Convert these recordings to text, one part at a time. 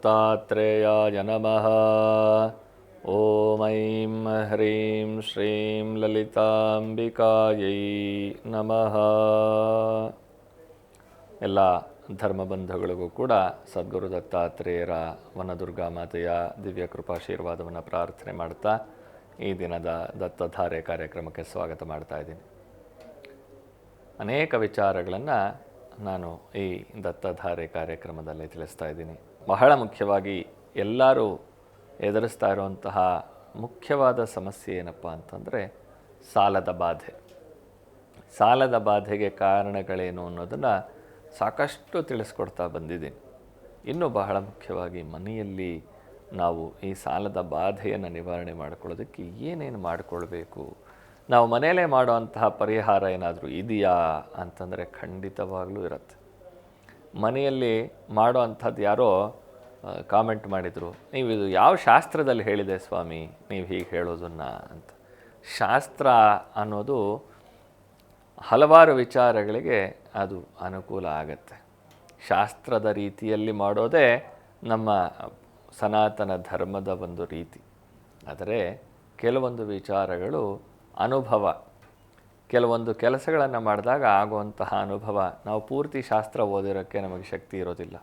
ದತ್ತಾತ್ರೇಯಾಯ ನಮಃ. ಓಂ ಐಂ ಹ್ರೀಂ ಶ್ರೀಂ ಲಲಿತಾಂಬಿಕಾಯೈ ನಮಃ. ಎಲ್ಲ ಧರ್ಮಬಂಧುಗಳಿಗೂ ಕೂಡ ಸದ್ಗುರು ದತ್ತಾತ್ರೇಯರ ವನದುರ್ಗಾ ಮಾತೆಯ ದಿವ್ಯ ಕೃಪಾಶೀರ್ವಾದವನ್ನು ಪ್ರಾರ್ಥನೆ ಮಾಡ್ತಾ ಈ ದಿನದ ದತ್ತಧಾರೆ ಕಾರ್ಯಕ್ರಮಕ್ಕೆ ಸ್ವಾಗತ ಮಾಡ್ತಾ ಇದ್ದೀನಿ. ಅನೇಕ ವಿಚಾರಗಳನ್ನು ನಾನು ಈ ದತ್ತಧಾರೆ ಕಾರ್ಯಕ್ರಮದಲ್ಲಿ ತಿಳಿಸ್ತಾ ಇದ್ದೀನಿ. ಬಹಳ ಮುಖ್ಯವಾಗಿ ಎಲ್ಲರೂ ಎದುರಿಸ್ತಾ ಇರುವಂತಹ ಮುಖ್ಯವಾದ ಸಮಸ್ಯೆ ಏನಪ್ಪ ಅಂತಂದರೆ ಸಾಲದ ಬಾಧೆ. ಸಾಲದ ಬಾಧೆಗೆ ಕಾರಣಗಳೇನು ಅನ್ನೋದನ್ನು ಸಾಕಷ್ಟು ತಿಳಿಸ್ಕೊಡ್ತಾ ಬಂದಿದ್ದೀನಿ. ಇನ್ನೂ ಬಹಳ ಮುಖ್ಯವಾಗಿ ಮನೆಯಲ್ಲಿ ನಾವು ಈ ಸಾಲದ ಬಾಧೆಯನ್ನು ನಿವಾರಣೆ ಮಾಡಿಕೊಳ್ಳೋದಕ್ಕೆ ಏನೇನು ಮಾಡಿಕೊಳ್ಬೇಕು, ನಾವು ಮನೆಯಲ್ಲೇ ಮಾಡುವಂತಹ ಪರಿಹಾರ ಏನಾದರೂ ಇದೆಯಾ ಅಂತಂದರೆ ಖಂಡಿತವಾಗ್ಲೂ ಇರುತ್ತೆ. ಮನೆಯಲ್ಲಿ ಮಾಡುವಂಥದ್ದು ಯಾರೋ ಕಾಮೆಂಟ್ ಮಾಡಿದರು, ನೀವು ಇದು ಯಾವ ಶಾಸ್ತ್ರದಲ್ಲಿ ಹೇಳಿದೆ ಸ್ವಾಮಿ ನೀವು ಹೀಗೆ ಹೇಳೋದನ್ನು ಅಂತ. ಶಾಸ್ತ್ರ ಅನ್ನೋದು ಹಲವಾರು ವಿಚಾರಗಳಿಗೆ ಅದು ಅನುಕೂಲ ಆಗತ್ತೆ. ಶಾಸ್ತ್ರದ ರೀತಿಯಲ್ಲಿ ಮಾಡೋದೇ ನಮ್ಮ ಸನಾತನ ಧರ್ಮದ ಒಂದು ರೀತಿ. ಆದರೆ ಕೆಲವೊಂದು ವಿಚಾರಗಳು ಅನುಭವ, ಕೆಲವೊಂದು ಕೆಲಸಗಳನ್ನು ಮಾಡಿದಾಗ ಆಗುವಂತಹ ಅನುಭವ, ನಾವು ಪೂರ್ತಿ ಶಾಸ್ತ್ರ ಓದಿರೋಕ್ಕೆ ನಮಗೆ ಶಕ್ತಿ ಇರೋದಿಲ್ಲ.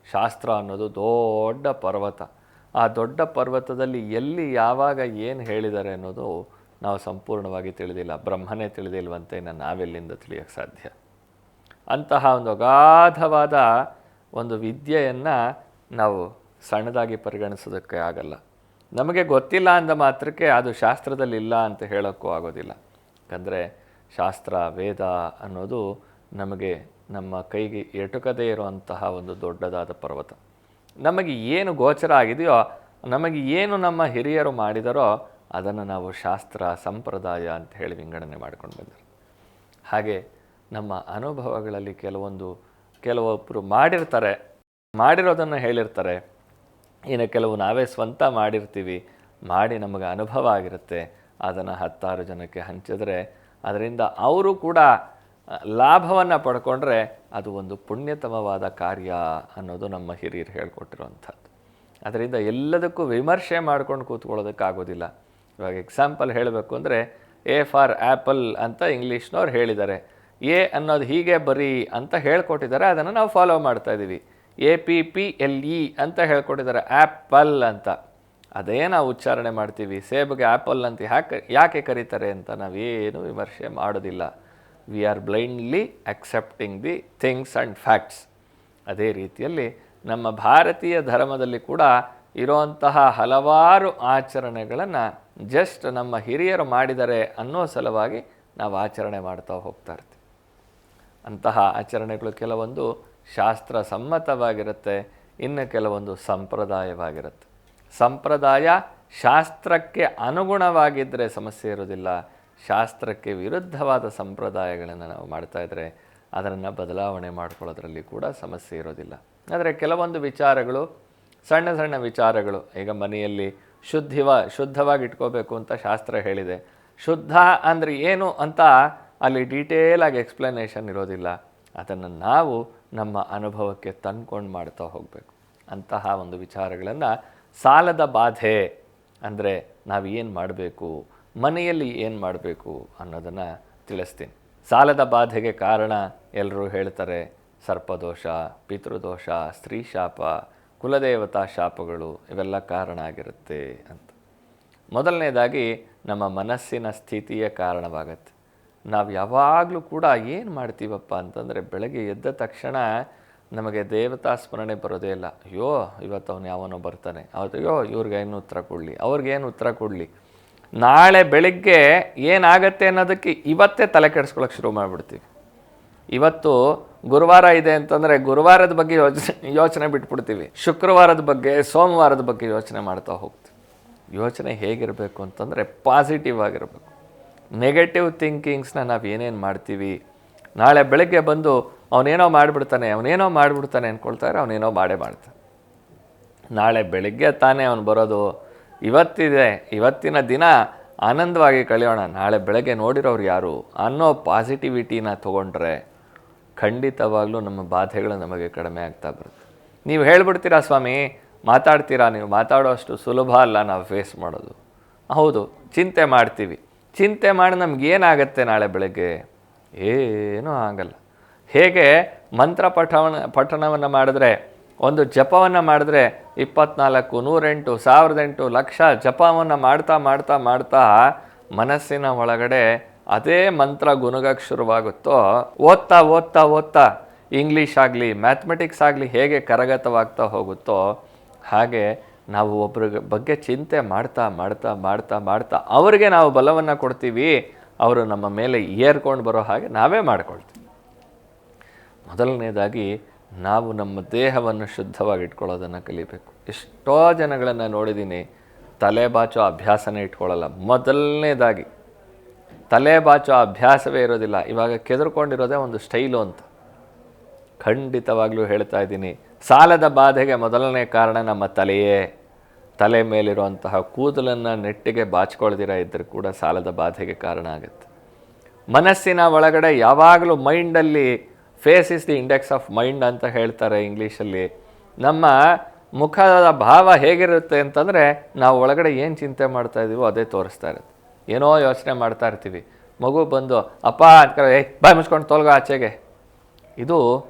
ಶಾಸ್ತ್ರ ಅನ್ನೋದು ದೊಡ್ಡ ಪರ್ವತ. ಆ ದೊಡ್ಡ ಪರ್ವತದಲ್ಲಿ ಎಲ್ಲಿ ಯಾವಾಗ ಏನು ಹೇಳಿದ್ದಾರೆ ಅನ್ನೋದು ನಾವು ಸಂಪೂರ್ಣವಾಗಿ ತಿಳಿದಿಲ್ಲ. ಬ್ರಹ್ಮನೇ ತಿಳಿದಿಲ್ವಂತೆ, ನಾವೆಲ್ಲಿಂದ ತಿಳಿಯೋಕ್ಕೆ ಸಾಧ್ಯ? ಅಂತಹ ಒಂದು ಅಗಾಧವಾದ ಒಂದು ವಿದ್ಯೆಯನ್ನು ನಾವು ಸಣ್ಣದಾಗಿ ಪರಿಗಣಿಸೋದಕ್ಕೆ ಆಗಲ್ಲ. ನಮಗೆ ಗೊತ್ತಿಲ್ಲ ಅಂದ ಮಾತ್ರಕ್ಕೆ ಅದು ಶಾಸ್ತ್ರದಲ್ಲಿ ಇಲ್ಲ ಅಂತ ಹೇಳೋಕ್ಕೂ ಆಗೋದಿಲ್ಲ. ಯಾಕಂದರೆ ಶಾಸ್ತ್ರ ವೇದ ಅನ್ನೋದು ನಮಗೆ ನಮ್ಮ ಕೈಗೆ ಎಟುಕದೇ ಇರುವಂತಹ ಒಂದು ದೊಡ್ಡದಾದ ಪರ್ವತ. ನಮಗೆ ಏನು ಗೋಚರ ಆಗಿದೆಯೋ, ನಮಗೆ ಏನು ನಮ್ಮ ಹಿರಿಯರು ಮಾಡಿದರೋ ಅದನ್ನು ನಾವು ಶಾಸ್ತ್ರ ಸಂಪ್ರದಾಯ ಅಂತ ಹೇಳಿ ವಿಂಗಡಣೆ ಮಾಡ್ಕೊಂಡು ಬಂದರು. ಹಾಗೆ ನಮ್ಮ ಅನುಭವಗಳಲ್ಲಿ ಕೆಲವೊಬ್ಬರು ಮಾಡಿರೋದನ್ನು ಹೇಳಿರ್ತಾರೆ, ಇನ್ನು ಕೆಲವು ನಾವೇ ಸ್ವಂತ ಮಾಡಿರ್ತೀವಿ, ಮಾಡಿ ನಮಗೆ ಅನುಭವ ಆಗಿರುತ್ತೆ. ಅದನ್ನು 10 ಜನಕ್ಕೆ ಹಂಚಿದ್ರೆ ಅದರಿಂದ ಅವರು ಕೂಡ ಲಾಭವನ್ನು ಪಡ್ಕೊಂಡ್ರೆ ಅದು ಒಂದು ಪುಣ್ಯತಮವಾದ ಕಾರ್ಯ ಅನ್ನೋದು ನಮ್ಮ ಹಿರಿಯರು ಹೇಳ್ಕೊಟ್ಟಿರುವಂಥದ್ದು. ಅದರಿಂದ ಎಲ್ಲದಕ್ಕೂ ವಿಮರ್ಶೆ ಮಾಡ್ಕೊಂಡು ಕೂತ್ಕೊಳ್ಳೋದಕ್ಕಾಗೋದಿಲ್ಲ. ಇವಾಗ ಎಕ್ಸಾಂಪಲ್ ಹೇಳಬೇಕು ಅಂದರೆ ಎ ಫಾರ್ ಆ್ಯಪಲ್ ಅಂತ ಇಂಗ್ಲೀಷ್ನವ್ರು ಹೇಳಿದ್ದಾರೆ. ಎ ಅನ್ನೋದು ಹೀಗೆ ಬರೀ ಅಂತ ಹೇಳ್ಕೊಟ್ಟಿದ್ದಾರೆ, ಅದನ್ನು ನಾವು ಫಾಲೋ ಮಾಡ್ತಾಯಿದ್ದೀವಿ. APPLE ಅಂತ ಹೇಳ್ಕೊಟ್ಟಿದ್ದಾರೆ, ಆ್ಯಪಲ್ ಅಂತ. ಅದೇ ನಾವು ಉಚ್ಚಾರಣೆ ಮಾಡ್ತೀವಿ. ಸೇಬಿಗೆ ಆ್ಯಪಲ್ ಅಂತ ಯಾಕೆ ಕರೀತಾರೆ ಅಂತ ನಾವೇನು ವಿಮರ್ಶೆ ಮಾಡೋದಿಲ್ಲ. We are blindly accepting the things and facts. ಅದೇ ರೀತಿಯಲ್ಲಿ ನಮ್ಮ ಭಾರತೀಯ ಧರ್ಮದಲ್ಲಿ ಕೂಡ ಇರುವಂತಹ ಹಲವಾರು ಆಚರಣೆಗಳನ್ನು ಜಸ್ಟ್ ನಮ್ಮ ಹಿರಿಯರು ಮಾಡಿದ್ದಾರೆ ಅನ್ನೋ ಸಲುವಾಗಿ ನಾವು ಆಚರಣೆ ಮಾಡ್ತಾ ಹೋಗ್ತಾ ಇರ್ತೀವಿ. ಅಂತಹ ಆಚರಣೆಗಳು ಕೆಲವೊಂದು ಶಾಸ್ತ್ರ ಸಮ್ಮತವಾಗಿರುತ್ತೆ, ಇನ್ನು ಕೆಲವೊಂದು ಸಂಪ್ರದಾಯವಾಗಿರುತ್ತೆ. ಸಂಪ್ರದಾಯ ಶಾಸ್ತ್ರಕ್ಕೆ ಅನುಗುಣವಾಗಿದ್ದರೆ ಸಮಸ್ಯೆ ಇರೋದಿಲ್ಲ. ಶಾಸ್ತ್ರಕ್ಕೆ ವಿರುದ್ಧವಾದ ಸಂಪ್ರದಾಯಗಳನ್ನು ನಾವು ಮಾಡ್ತಾಯಿದ್ರೆ ಅದನ್ನು ಬದಲಾವಣೆ ಮಾಡ್ಕೊಳ್ಳೋದ್ರಲ್ಲಿ ಕೂಡ ಸಮಸ್ಯೆ ಇರೋದಿಲ್ಲ. ಆದರೆ ಕೆಲವೊಂದು ವಿಚಾರಗಳು, ಸಣ್ಣ ಸಣ್ಣ ವಿಚಾರಗಳು, ಈಗ ಮನೆಯಲ್ಲಿ ಶುದ್ಧವಾಗಿ ಇಟ್ಕೋಬೇಕು ಅಂತ ಶಾಸ್ತ್ರ ಹೇಳಿದೆ. ಶುದ್ಧ ಅಂದರೆ ಏನು ಅಂತ ಅಲ್ಲಿ ಡೀಟೇಲಾಗಿ ಎಕ್ಸ್ಪ್ಲನೇಷನ್ ಇರೋದಿಲ್ಲ. ಅದನ್ನು ನಾವು ನಮ್ಮ ಅನುಭವಕ್ಕೆ ತಂದ್ಕೊಂಡು ಮಾಡ್ತಾ ಹೋಗಬೇಕು. ಅಂತಹ ಒಂದು ವಿಚಾರಗಳನ್ನು ಸಾಲದ ಬಾಧೆ ಅಂದರೆ ನಾವು ಏನು ಮಾಡಬೇಕು, ಮನೆಯಲ್ಲಿ ಏನು ಮಾಡಬೇಕು ಅನ್ನೋದನ್ನು ತಿಳಿಸ್ತೀನಿ. ಸಾಲದ ಬಾಧೆಗೆ ಕಾರಣ ಎಲ್ಲರೂ ಹೇಳ್ತಾರೆ ಸರ್ಪದೋಷ, ಪಿತೃದೋಷ, ಸ್ತ್ರೀ ಶಾಪ, ಕುಲದೇವತಾ ಶಾಪಗಳು, ಇವೆಲ್ಲ ಕಾರಣ ಆಗಿರುತ್ತೆ ಅಂತ. ಮೊದಲನೇದಾಗಿ ನಮ್ಮ ಮನಸ್ಸಿನ ಸ್ಥಿತಿಯೇ ಕಾರಣವಾಗತ್ತೆ. ನಾವು ಯಾವಾಗಲೂ ಕೂಡ ಏನು ಮಾಡ್ತೀವಪ್ಪ ಅಂತಂದರೆ ಬೆಳಗ್ಗೆ ಎದ್ದ ತಕ್ಷಣ ನಮಗೆ ದೇವತಾ ಸ್ಮರಣೆ ಬರೋದೇ ಇಲ್ಲ. ಅಯ್ಯೋ ಇವತ್ತು ಅವನು ಯಾವನೋ ಬರ್ತಾನೆ, ಅಯ್ಯೋ ಇವ್ರಿಗೇನು ಉತ್ತರ ಕೊಡಲಿ, ಅವ್ರಿಗೇನು ಉತ್ತರ ಕೊಡಲಿ, ನಾಳೆ ಬೆಳಗ್ಗೆ ಏನಾಗತ್ತೆ ಅನ್ನೋದಕ್ಕೆ ಇವತ್ತೇ ತಲೆ ಕೆಡಿಸ್ಕೊಳ್ಳೋಕೆ ಶುರು ಮಾಡಿಬಿಡ್ತೀವಿ. ಇವತ್ತು ಗುರುವಾರ ಇದೆ ಅಂತಂದರೆ ಗುರುವಾರದ ಬಗ್ಗೆ ಯೋಚನೆ ಬಿಟ್ಬಿಡ್ತೀವಿ. ಶುಕ್ರವಾರದ ಬಗ್ಗೆ, ಸೋಮವಾರದ ಬಗ್ಗೆ ಯೋಚನೆ ಮಾಡ್ತಾ ಹೋಗ್ತೀವಿ. ಯೋಚನೆ ಹೇಗಿರಬೇಕು ಅಂತಂದರೆ ಪಾಸಿಟಿವ್ ಆಗಿರಬೇಕು. ನೆಗೆಟಿವ್ ಥಿಂಕಿಂಗ್ಸ್ನ ನಾವು ಏನೇನು ಮಾಡ್ತೀವಿ, ನಾಳೆ ಬೆಳಗ್ಗೆ ಬಂದು ಅವನೇನೋ ಮಾಡಿಬಿಡ್ತಾನೆ ಅಂದ್ಕೊಳ್ತಾರೆ, ಅವನೇನೋ ಮಾಡ್ತಾನೆ. ನಾಳೆ ಬೆಳಗ್ಗೆ ತಾನೇ ಅವನು ಬರೋದು, ಇವತ್ತಿನ ದಿನ ಆನಂದವಾಗಿ ಕಳೆಯೋಣ, ನಾಳೆ ಬೆಳಗ್ಗೆ ನೋಡಿರೋರು ಯಾರು ಅನ್ನೋ ಪಾಸಿಟಿವಿಟಿನ ತೊಗೊಂಡ್ರೆ ಖಂಡಿತವಾಗ್ಲೂ ನಮ್ಮ ಬಾಧೆಗಳು ನಮಗೆ ಕಡಿಮೆ ಆಗ್ತಾ ಬರುತ್ತೆ. ನೀವು ಹೇಳ್ಬಿಡ್ತೀರಾ ಸ್ವಾಮಿ ಮಾತಾಡ್ತೀರಾ ನೀವು, ಮಾತಾಡೋಷ್ಟು ಸುಲಭ ಅಲ್ಲ ನಾವು ಫೇಸ್ ಮಾಡೋದು. ಹೌದು, ಚಿಂತೆ ಮಾಡ್ತೀವಿ. ಚಿಂತೆ ಮಾಡಿ ನಮಗೇನಾಗತ್ತೆ ನಾಳೆ ಬೆಳಗ್ಗೆ? ಏನೂ ಆಗಲ್ಲ. ಹೇಗೆ ಮಂತ್ರ ಪಠಣವನ್ನು ಮಾಡಿದ್ರೆ, ಒಂದು ಜಪವನ್ನು ಮಾಡಿದ್ರೆ 24, 108, 1008 ಲಕ್ಷ ಜಪವನ್ನು ಮಾಡ್ತಾ ಮಾಡ್ತಾ ಮಾಡ್ತಾ ಮನಸ್ಸಿನ ಒಳಗಡೆ ಅದೇ ಮಂತ್ರ ಗುನುಗಕ್ಕೆ ಶುರುವಾಗುತ್ತೋ, ಓದ್ತಾ ಓದ್ತಾ ಓದ್ತಾ ಇಂಗ್ಲೀಷ್ ಆಗಲಿ ಮ್ಯಾಥಮೆಟಿಕ್ಸ್ ಆಗಲಿ ಹೇಗೆ ಕರಗತವಾಗ್ತಾ ಹೋಗುತ್ತೋ, ಹಾಗೆ ನಾವು ಒಬ್ಬರ ಬಗ್ಗೆ ಚಿಂತೆ ಮಾಡ್ತಾ ಮಾಡ್ತಾ ಮಾಡ್ತಾ ಮಾಡ್ತಾ ಅವರಿಗೆ ನಾವು ಬಲವನ್ನು ಕೊಡ್ತೀವಿ. ಅವರು ನಮ್ಮ ಮೇಲೆ ಏರ್ಕೊಂಡು ಬರೋ ಹಾಗೆ ನಾವೇ ಮಾಡ್ಕೊಳ್ತೀವಿ. ಮೊದಲನೇದಾಗಿ ನಾವು ನಮ್ಮ ದೇಹವನ್ನು ಶುದ್ಧವಾಗಿ ಇಟ್ಕೊಳ್ಳೋದನ್ನು ಕಲಿಬೇಕು. ಎಷ್ಟೋ ಜನಗಳನ್ನು ನೋಡಿದ್ದೀನಿ, ತಲೆ ಬಾಚೋ ಅಭ್ಯಾಸನೇ ಇಟ್ಕೊಳ್ಳಲ್ಲ. ಮೊದಲನೇದಾಗಿ ತಲೆ ಬಾಚೋ ಅಭ್ಯಾಸವೇ ಇರೋದಿಲ್ಲ. ಇವಾಗ ಕೆದರ್ಕೊಂಡಿರೋದೇ ಒಂದು ಸ್ಟೈಲು ಅಂತ ಖಂಡಿತವಾಗ್ಲೂ ಹೇಳ್ತಾ ಇದ್ದೀನಿ. ಸಾಲದ ಬಾಧೆಗೆ ಮೊದಲನೇ ಕಾರಣ ನಮ್ಮ ತಲೆಯೇ. ತಲೆ ಮೇಲಿರುವಂತಹ ಕೂದಲನ್ನು ನೆಟ್ಟಿಗೆ ಬಾಚ್ಕೊಳ್ದಿರ ಇದ್ದರೆ ಕೂಡ ಸಾಲದ ಬಾಧೆಗೆ ಕಾರಣ ಆಗುತ್ತೆ. ಮನಸ್ಸಿನ ಒಳಗಡೆ ಯಾವಾಗಲೂ ಮೈಂಡಲ್ಲಿ face is the index of mind ಅಂತ ಹೇಳ್ತಾರೆ ಇಂಗ್ಲೀಷಲ್ಲಿ. ನಮ್ಮ ಮುಖದ ಭಾವ ಹೇಗಿರುತ್ತೆ ಅಂತಂದರೆ, ನಾವು ಒಳಗಡೆ ಏನು ಚಿಂತೆ ಮಾಡ್ತಾ ಇದ್ದೀವೋ ಅದೇ ತೋರಿಸ್ತಾ ಇರುತ್ತೆ. ಏನೋ ಯೋಚನೆ ಮಾಡ್ತಾ ಇರ್ತೀವಿ, ಮಗು ಬಂದು ಅಪ್ಪ ಅಂತ ಬಾಯಿ ಮುಚ್ಕೊಂಡು ತೊಲಗೋ ಆಚೆಗೆ, ಇದು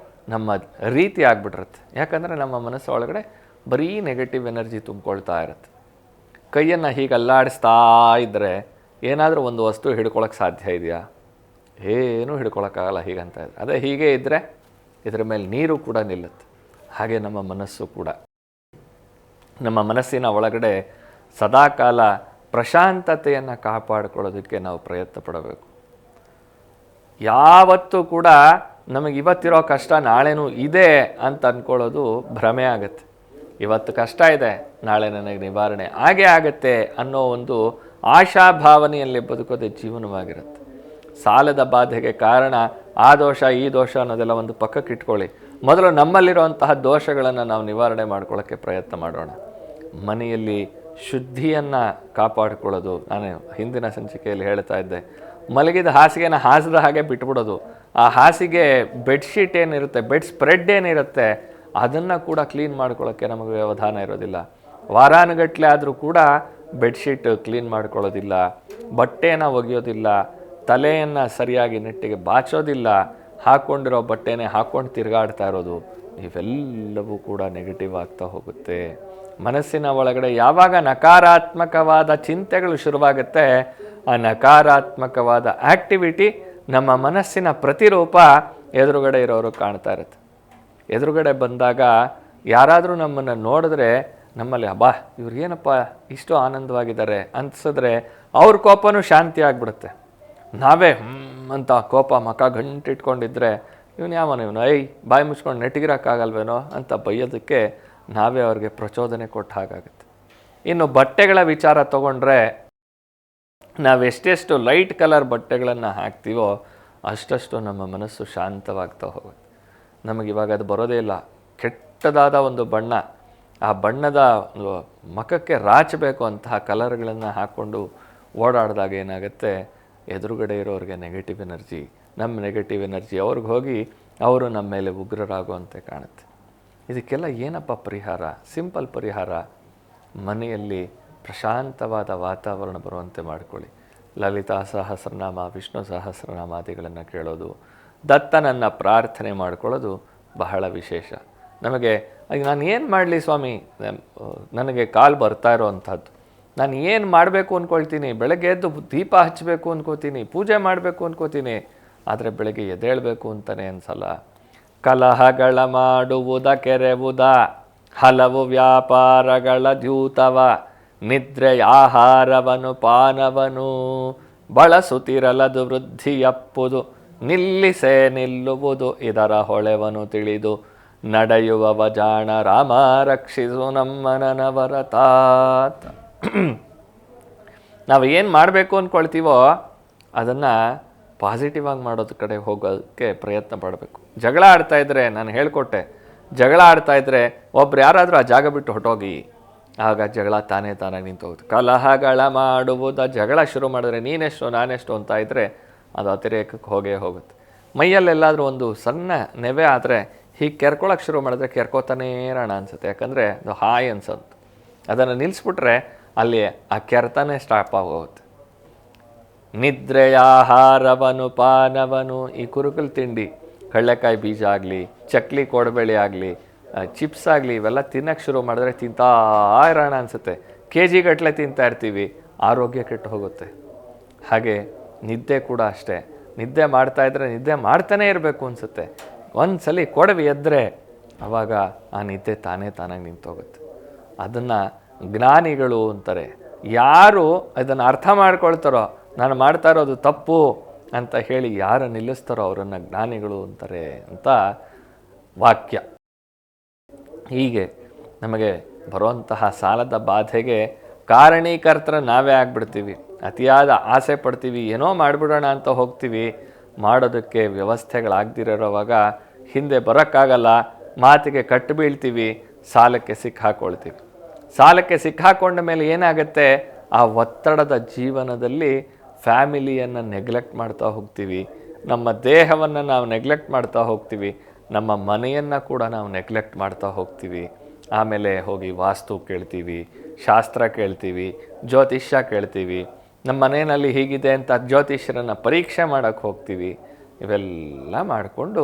ನಮ್ಮ ರೀತಿ ಆಗಿಬಿಟ್ಟಿರುತ್ತೆ. ಯಾಕಂದರೆ ನಮ್ಮ ಮನಸ್ಸು ಒಳಗಡೆ ಬರೀ ನೆಗೆಟಿವ್ ಎನರ್ಜಿ ತುಂಬಿಕೊಳ್ತಾ ಇರುತ್ತೆ. ಕೈಯನ್ನು ಹೀಗೆ ಅಲ್ಲಾಡಿಸ್ತಾ ಇದ್ದರೆ ಏನಾದರೂ ಒಂದು ವಸ್ತು ಹಿಡ್ಕೊಳಕ್ಕೆ ಸಾಧ್ಯ ಇದೆಯಾ? ಏನೂ ಹಿಡ್ಕೊಳಕ್ಕಾಗಲ್ಲ ಹೀಗಂತ ಇದ್ರೆ. ಅದೇ ಹೀಗೆ ಇದ್ದರೆ ಇದರ ಮೇಲೆ ನೀರು ಕೂಡ ನಿಲ್ಲುತ್ತೆ. ಹಾಗೆ ನಮ್ಮ ಮನಸ್ಸು ಕೂಡ. ನಮ್ಮ ಮನಸ್ಸಿನ ಒಳಗಡೆ ಸದಾಕಾಲ ಪ್ರಶಾಂತತೆಯನ್ನು ಕಾಪಾಡಿಕೊಳ್ಳೋದಕ್ಕೆ ನಾವು ಪ್ರಯತ್ನ ಪಡಬೇಕು. ಯಾವತ್ತೂ ಕೂಡ ನಮಗೆ ಇವತ್ತಿರೋ ಕಷ್ಟ ನಾಳೆನೂ ಇದೆ ಅಂತ ಅಂದ್ಕೊಳ್ಳೋದು ಭ್ರಮೆ ಆಗುತ್ತೆ. ಇವತ್ತು ಕಷ್ಟ ಇದೆ, ನಾಳೆ ನನಗೆ ನಿವಾರಣೆ ಆಗೇ ಆಗುತ್ತೆ ಅನ್ನೋ ಒಂದು ಆಶಾಭಾವನೆಯಲ್ಲಿ ಬದುಕೋದೇ ಜೀವನವಾಗಿರುತ್ತೆ. ಸಾಲದ ಬಾಧೆಗೆ ಕಾರಣ ಆ ದೋಷ ಈ ದೋಷ ಅನ್ನೋದೆಲ್ಲ ಒಂದು ಪಕ್ಕಕ್ಕೆ ಇಟ್ಕೊಳ್ಳಿ. ಮೊದಲು ನಮ್ಮಲ್ಲಿರುವಂತಹ ದೋಷಗಳನ್ನು ನಾವು ನಿವಾರಣೆ ಮಾಡ್ಕೊಳ್ಳೋಕ್ಕೆ ಪ್ರಯತ್ನ ಮಾಡೋಣ. ಮನೆಯಲ್ಲಿ ಶುದ್ಧಿಯನ್ನು ಕಾಪಾಡಿಕೊಳ್ಳೋದು. ನಾನು ಹಿಂದಿನ ಸಂಚಿಕೆಯಲ್ಲಿ ಹೇಳ್ತಾ ಇದ್ದೆ, ಮಲಗಿದ ಹಾಸಿಗೆನ ಹಾಸಿದ ಹಾಗೆ ಬಿಟ್ಬಿಡೋದು. ಆ ಹಾಸಿಗೆ ಬೆಡ್ಶೀಟ್ ಏನಿರುತ್ತೆ, ಬೆಡ್ ಸ್ಪ್ರೆಡ್ ಏನಿರುತ್ತೆ, ಅದನ್ನು ಕೂಡ ಕ್ಲೀನ್ ಮಾಡ್ಕೊಳ್ಳೋಕ್ಕೆ ನಮಗೆ ವ್ಯವಧಾನ ಇರೋದಿಲ್ಲ. ವಾರಾನುಗಟ್ಟಲೆ ಆದರೂ ಕೂಡ ಬೆಡ್ಶೀಟ್ ಕ್ಲೀನ್ ಮಾಡ್ಕೊಳ್ಳೋದಿಲ್ಲ, ಬಟ್ಟೆನ ಒಗೆಯೋದಿಲ್ಲ, ತಲೆಯನ್ನು ಸರಿಯಾಗಿ ನೆಟ್ಟಿಗೆ ಬಾಚೋದಿಲ್ಲ, ಹಾಕ್ಕೊಂಡಿರೋ ಬಟ್ಟೆನೇ ಹಾಕ್ಕೊಂಡು ತಿರುಗಾಡ್ತಾ ಇರೋದು. ಇವೆಲ್ಲವೂ ಕೂಡ ನೆಗೆಟಿವ್ ಆಗ್ತಾ ಹೋಗುತ್ತೆ. ಮನಸ್ಸಿನ ಒಳಗಡೆ ಯಾವಾಗ ನಕಾರಾತ್ಮಕವಾದ ಚಿಂತೆಗಳು ಶುರುವಾಗುತ್ತೆ, ಆ ನಕಾರಾತ್ಮಕವಾದ ಆ್ಯಕ್ಟಿವಿಟಿ ನಮ್ಮ ಮನಸ್ಸಿನ ಪ್ರತಿರೂಪ ಎದುರುಗಡೆ ಇರೋರು ಕಾಣ್ತಾ ಇರುತ್ತೆ. ಎದುರುಗಡೆ ಬಂದಾಗ ಯಾರಾದರೂ ನಮ್ಮನ್ನು ನೋಡಿದ್ರೆ ನಮ್ಮಲ್ಲಿ ಅಬ್ಬಾ ಇವ್ರಿಗೇನಪ್ಪ ಇಷ್ಟು ಆನಂದವಾಗಿದ್ದಾರೆ ಅನಿಸಿದ್ರೆ ಅವ್ರ ಕೋಪನೂ ಶಾಂತಿ ಆಗಿಬಿಡುತ್ತೆ. ನಾವೇ ಅಂತ ಕೋಪ ಮಕ ಗಂಟಿಟ್ಕೊಂಡಿದ್ರೆ ಇವನು ಯಾವನು ಬಾಯಿ ಮುಚ್ಕೊಂಡು ನೆಟ್ಟಿಗಿರೋಕ್ಕಾಗಲ್ವೇನೋ ಅಂತ ಬೈಯೋದಕ್ಕೆ ನಾವೇ ಅವ್ರಿಗೆ ಪ್ರಚೋದನೆ ಕೊಟ್ಟ ಹಾಗಾಗುತ್ತೆ. ಇನ್ನು ಬಟ್ಟೆಗಳ ವಿಚಾರ ತಗೊಂಡ್ರೆ, ನಾವೆಷ್ಟೆಷ್ಟು ಲೈಟ್ ಕಲರ್ ಬಟ್ಟೆಗಳನ್ನು ಹಾಕ್ತೀವೋ ಅಷ್ಟಷ್ಟು ನಮ್ಮ ಮನಸ್ಸು ಶಾಂತವಾಗ್ತಾ ಹೋಗುತ್ತೆ. ನಮಗಿವಾಗ ಅದು ಬರೋದೇ ಇಲ್ಲ. ಕೆಟ್ಟದಾದ ಒಂದು ಬಣ್ಣ, ಆ ಬಣ್ಣದ ಮುಖಕ್ಕೆ ರಾಚಬೇಕು ಅಂತಹ ಕಲರ್ಗಳನ್ನು ಹಾಕ್ಕೊಂಡು ಓಡಾಡಿದಾಗ ಏನಾಗುತ್ತೆ, ಎದುರುಗಡೆ ಇರೋರಿಗೆ ನೆಗೆಟಿವ್ ಎನರ್ಜಿ, ನಮ್ಮ ನೆಗೆಟಿವ್ ಎನರ್ಜಿ ಅವ್ರಿಗೆ ಹೋಗಿ ಅವರು ನಮ್ಮ ಮೇಲೆ ಉಗ್ರರಾಗುವಂತೆ ಕಾಣುತ್ತೆ. ಇದಕ್ಕೆಲ್ಲ ಏನಪ್ಪ ಪರಿಹಾರ? ಸಿಂಪಲ್ ಪರಿಹಾರ. ಮನೆಯಲ್ಲಿ ಪ್ರಶಾಂತವಾದ ವಾತಾವರಣ ಬರುವಂತೆ ಮಾಡಿಕೊಳ್ಳಿ. ಲಲಿತಾ ಸಹಸ್ರನಾಮ, ವಿಷ್ಣು ಸಹಸ್ರನಾಮಾದಿಗಳನ್ನು ಕೇಳೋದು, ದತ್ತನನ್ನು ಪ್ರಾರ್ಥನೆ ಮಾಡ್ಕೊಳ್ಳೋದು ಬಹಳ ವಿಶೇಷ. ನಮಗೆ ನಾನು ಏನು ಮಾಡಲಿ ಸ್ವಾಮಿ, ನನಗೆ ಕಾಲ್ ಬರ್ತಾ ಇರೋವಂಥದ್ದು, ನಾನು ಏನು ಮಾಡಬೇಕು ಅಂದ್ಕೊಳ್ತೀನಿ, ಬೆಳಗ್ಗೆ ಎದ್ದು ದೀಪ ಹಚ್ಚಬೇಕು ಅಂದ್ಕೋತೀನಿ, ಪೂಜೆ ಮಾಡಬೇಕು ಅಂದ್ಕೋತೀನಿ, ಆದರೆ ಬೆಳಗ್ಗೆ ಎದ್ದೇಳಬೇಕು ಅಂತಲೇ ಅನಿಸಲ್ಲ. ಕಲಹಗಳ ಮಾಡುವುದ ಕೆರೆವುದ, ಹಲವು ವ್ಯಾಪಾರಗಳ ದ್ಯೂತವ, ನಿದ್ರೆ ಆಹಾರವನು ಪಾನವನು, ಬಳಸುತ್ತಿರಲದು ವೃದ್ಧಿಯಪ್ಪುದು, ನಿಲ್ಲಿಸೆ ನಿಲ್ಲುವುದು ಇದರ ಹೊಳೆವನು ತಿಳಿದು, ನಡೆಯುವವ ಜಾಣ ರಾಮ ರಕ್ಷಿಸು ನಮ್ಮನವರತಾತ್. ನಾವು ಏನು ಮಾಡಬೇಕು ಅಂದ್ಕೊಳ್ತೀವೋ ಅದನ್ನು ಪಾಸಿಟಿವ್ ಆಗಿ ಮಾಡೋದ್ರ ಕಡೆ ಹೋಗೋಕ್ಕೆ ಪ್ರಯತ್ನ ಪಡಬೇಕು. ಜಗಳ ಆಡ್ತಾಯಿದ್ರೆ, ನಾನು ಹೇಳಿಕೊಟ್ಟೆ, ಜಗಳ ಆಡ್ತಾಯಿದ್ರೆ ಒಬ್ರು ಯಾರಾದರೂ ಆ ಜಾಗ ಬಿಟ್ಟು ಹೊಟ್ಟೋಗಿ, ಆಗ ಜಗಳ ತಾನೇ ನಿಂತು ಹೋಗುತ್ತೆ. ಕಲಹಗಳ ಮಾಡುವುದ, ಜಗಳ ಶುರು ಮಾಡಿದ್ರೆ ನೀನೆಷ್ಟು ನಾನೆಷ್ಟು ಅಂತ ಇದ್ದರೆ ಅದು ಅತಿರೇಕಕ್ಕೆ ಹೋಗೇ ಹೋಗುತ್ತೆ. ಮೈಯಲ್ಲೆಲ್ಲಾದರೂ ಒಂದು ಸಣ್ಣ ನೆವೆ ಆದರೆ ಹೀಗೆ ಕೆರ್ಕೊಳಕ್ಕೆ ಶುರು ಮಾಡಿದ್ರೆ ಕೆರ್ಕೋತಾನೇ ಇರೋಣ ಅನ್ಸುತ್ತೆ. ಯಾಕಂದರೆ ಅದು ಹಾಯ್ ಅನ್ಸುತ್ತೆ. ಅದನ್ನು ನಿಲ್ಲಿಸ್ಬಿಟ್ರೆ ಅಲ್ಲಿ ಆ ಕೆರೆತಾನೆ ಸ್ಟಾಪ್ ಆಗೋಗುತ್ತೆ. ನಿದ್ರೆಯ ಆಹಾರವನು ಪಾನವನು, ಈ ಕುರುಕಲ್ ತಿಂಡಿ, ಕಡಲೆಕಾಯಿ ಬೀಜ ಆಗಲಿ, ಚಕ್ಲಿ ಕೋಡಬೇಳೆ ಆಗಲಿ, ಚಿಪ್ಸ್ ಆಗಲಿ, ಇವೆಲ್ಲ ತಿನ್ನೋಕ್ಕೆ ಶುರು ಮಾಡಿದ್ರೆ ತಿಂತಾ ಇರೋಣ ಅನಿಸುತ್ತೆ. ಕೆ ಜಿ ಗಟ್ಟಲೆ ತಿಂತಾ ಇರ್ತೀವಿ, ಆರೋಗ್ಯ ಕೆಟ್ಟು ಹೋಗುತ್ತೆ. ಹಾಗೆ ನಿದ್ದೆ ಕೂಡ ಅಷ್ಟೇ. ನಿದ್ದೆ ಮಾಡ್ತಾಯಿದ್ರೆ ನಿದ್ದೆ ಮಾಡ್ತಾನೇ ಇರಬೇಕು ಅನಿಸುತ್ತೆ. ಒಂದು ಸಲ ಕೊಡವಿ ಎದ್ದರೆ ಆವಾಗ ಆ ನಿದ್ದೆ ತಾನಾಗಿ ನಿಂತೋಗುತ್ತೆ. ಅದನ್ನು ಜ್ಞಾನಿಗಳು ಅಂತಾರೆ. ಯಾರು ಅದನ್ನು ಅರ್ಥ ಮಾಡ್ಕೊಳ್ತಾರೋ, ನಾನು ಮಾಡ್ತಾ ಇರೋದು ತಪ್ಪು ಅಂತ ಹೇಳಿ ಯಾರು ನಿಲ್ಲಿಸ್ತಾರೋ ಅವರನ್ನು ಜ್ಞಾನಿಗಳು ಅಂತಾರೆ ಅಂತ ವಾಕ್ಯ. ಹೀಗೆ ನಮಗೆ ಬರುವಂತಹ ಸಾಲದ ಬಾಧೆಗೆ ಕಾರಣೀಕರ್ತರ ನಾವೇ ಆಗ್ಬಿಡ್ತೀವಿ. ಅತಿಯಾದ ಆಸೆ ಪಡ್ತೀವಿ, ಏನೋ ಮಾಡಿಬಿಡೋಣ ಅಂತ ಹೋಗ್ತೀವಿ. ಮಾಡೋದಕ್ಕೆ ವ್ಯವಸ್ಥೆಗಳಾಗದಿರೋವಾಗ ಹಿಂದೆ ಬರೋಕ್ಕಾಗಲ್ಲ, ಮಾತಿಗೆ ಕಟ್ಟು ಬೀಳ್ತೀವಿ, ಸಾಲಕ್ಕೆ ಸಿಕ್ಕಾಕೊಳ್ತೀವಿ. ಸಾಲಕ್ಕೆ ಸಿಕ್ಕಾಕೊಂಡ ಮೇಲೆ ಏನಾಗುತ್ತೆ, ಆ ಒತ್ತಡದ ಜೀವನದಲ್ಲಿ ಫ್ಯಾಮಿಲಿಯನ್ನು ನೆಗ್ಲೆಕ್ಟ್ ಮಾಡ್ತಾ ಹೋಗ್ತೀವಿ, ನಮ್ಮ ದೇಹವನ್ನು ನಾವು ನೆಗ್ಲೆಕ್ಟ್ ಮಾಡ್ತಾ ಹೋಗ್ತೀವಿ, ನಮ್ಮ ಮನೆಯನ್ನು ಕೂಡ ನಾವು ನೆಗ್ಲೆಕ್ಟ್ ಮಾಡ್ತಾ ಹೋಗ್ತೀವಿ. ಆಮೇಲೆ ಹೋಗಿ ವಾಸ್ತು ಕೇಳ್ತೀವಿ, ಶಾಸ್ತ್ರ ಕೇಳ್ತೀವಿ, ಜ್ಯೋತಿಷ್ಯ ಕೇಳ್ತೀವಿ, ನಮ್ಮ ಮನೆಯಲ್ಲಿ ಹೀಗಿದೆ ಅಂತ ಜ್ಯೋತಿಷ್ಯರನ್ನು ಪರೀಕ್ಷೆ ಮಾಡೋಕ್ಕೆ ಹೋಗ್ತೀವಿ. ಇವೆಲ್ಲ ಮಾಡಿಕೊಂಡು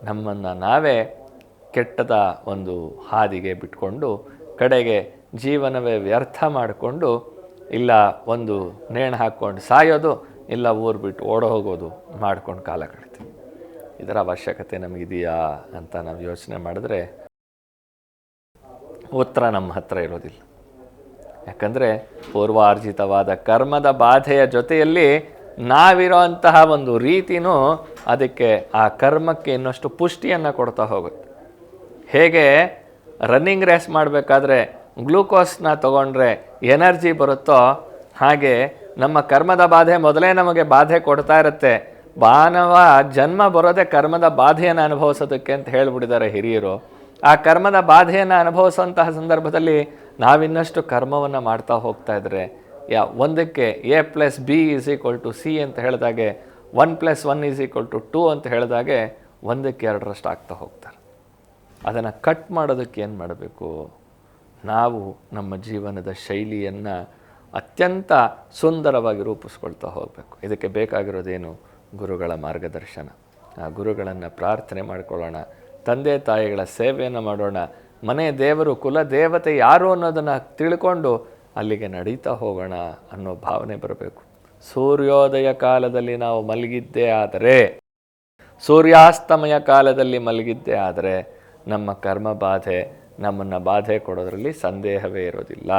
ನಮ್ಮನ್ನು ನಾವೇ ಕೆಟ್ಟದ ಒಂದು ಹಾದಿಗೆ ಬಿಟ್ಕೊಂಡು ಕಡೆಗೆ ಜೀವನವೇ ವ್ಯರ್ಥ ಮಾಡಿಕೊಂಡು, ಇಲ್ಲ ಒಂದು ನೇಣು ಹಾಕ್ಕೊಂಡು ಸಾಯೋದು, ಇಲ್ಲ ಊರು ಬಿಟ್ಟು ಓಡೋ ಹೋಗೋದು ಮಾಡ್ಕೊಂಡು ಕಾಲ ಕಳಿತೀವಿ. ಇದರ ಅವಶ್ಯಕತೆ ನಮಗಿದೆಯಾ ಅಂತ ನಾವು ಯೋಚನೆ ಮಾಡಿದ್ರೆ ಉತ್ತರ ನಮ್ಮ ಹತ್ರ ಇರೋದಿಲ್ಲ. ಯಾಕಂದರೆ ಪೂರ್ವಾರ್ಜಿತವಾದ ಕರ್ಮದ ಬಾಧೆಯ ಜೊತೆಯಲ್ಲಿ ನಾವಿರೋ ಅಂತಹ ಒಂದು ರೀತಿನೂ ಅದಕ್ಕೆ ಆ ಕರ್ಮಕ್ಕೆ ಇನ್ನಷ್ಟು ಪುಷ್ಟಿಯನ್ನು ಕೊಡ್ತಾ ಹೋಗುತ್ತೆ. ಹೇಗೆ ರನ್ನಿಂಗ್ ರೇಸ್ ಮಾಡಬೇಕಾದ್ರೆ ಗ್ಲೂಕೋಸ್ನ ತೊಗೊಂಡ್ರೆ ಎನರ್ಜಿ ಬರುತ್ತೋ, ಹಾಗೆ ನಮ್ಮ ಕರ್ಮದ ಬಾಧೆ ಮೊದಲೇ ನಮಗೆ ಬಾಧೆ ಕೊಡ್ತಾ ಇರುತ್ತೆ. ಮಾನವ ಜನ್ಮ ಬರೋದೇ ಕರ್ಮದ ಬಾಧೆಯನ್ನು ಅನುಭವಿಸೋದಕ್ಕೆ ಅಂತ ಹೇಳಿಬಿಟ್ಟಿದ್ದಾರೆ ಹಿರಿಯರು. ಆ ಕರ್ಮದ ಬಾಧೆಯನ್ನು ಅನುಭವಿಸುವಂತಹ ಸಂದರ್ಭದಲ್ಲಿ ನಾವಿನ್ನಷ್ಟು ಕರ್ಮವನ್ನು ಮಾಡ್ತಾ ಹೋಗ್ತಾ ಇದ್ರೆ, ಒಂದಕ್ಕೆ A+B=C ಅಂತ ಹೇಳಿದಾಗೆ 1+1=2 ಅಂತ ಹೇಳಿದಾಗೆ 1ಕ್ಕೆ 2ರಷ್ಟು ಆಗ್ತಾ ಹೋಗ್ತಾರೆ. ಅದನ್ನು ಕಟ್ ಮಾಡೋದಕ್ಕೆ ಏನು ಮಾಡಬೇಕು? ನಾವು ನಮ್ಮ ಜೀವನದ ಶೈಲಿಯನ್ನು ಅತ್ಯಂತ ಸುಂದರವಾಗಿ ರೂಪಿಸ್ಕೊಳ್ತಾ ಹೋಗಬೇಕು. ಇದಕ್ಕೆ ಬೇಕಾಗಿರೋದೇನು? ಗುರುಗಳ ಮಾರ್ಗದರ್ಶನ. ಆ ಗುರುಗಳನ್ನು ಪ್ರಾರ್ಥನೆ ಮಾಡಿಕೊಳ್ಳೋಣ, ತಂದೆ ತಾಯಿಗಳ ಸೇವೆಯನ್ನು ಮಾಡೋಣ, ಮನೆ ದೇವರು ಕುಲ ದೇವತೆ ಯಾರು ಅನ್ನೋದನ್ನು ತಿಳ್ಕೊಂಡು ಅಲ್ಲಿಗೆ ನಡೀತಾ ಹೋಗೋಣ ಅನ್ನೋ ಭಾವನೆ ಬರಬೇಕು. ಸೂರ್ಯೋದಯ ಕಾಲದಲ್ಲಿ ನಾವು ಮಲಗಿದ್ದೇ ಆದರೆ, ಸೂರ್ಯಾಸ್ತಮಯ ಕಾಲದಲ್ಲಿ ಮಲಗಿದ್ದೇ ಆದರೆ ನಮ್ಮ ಕರ್ಮ ಬಾಧೆ ನಮ್ಮನ್ನು ಬಾಧೆ ಕೊಡೋದ್ರಲ್ಲಿ ಸಂದೇಹವೇ ಇರೋದಿಲ್ಲ.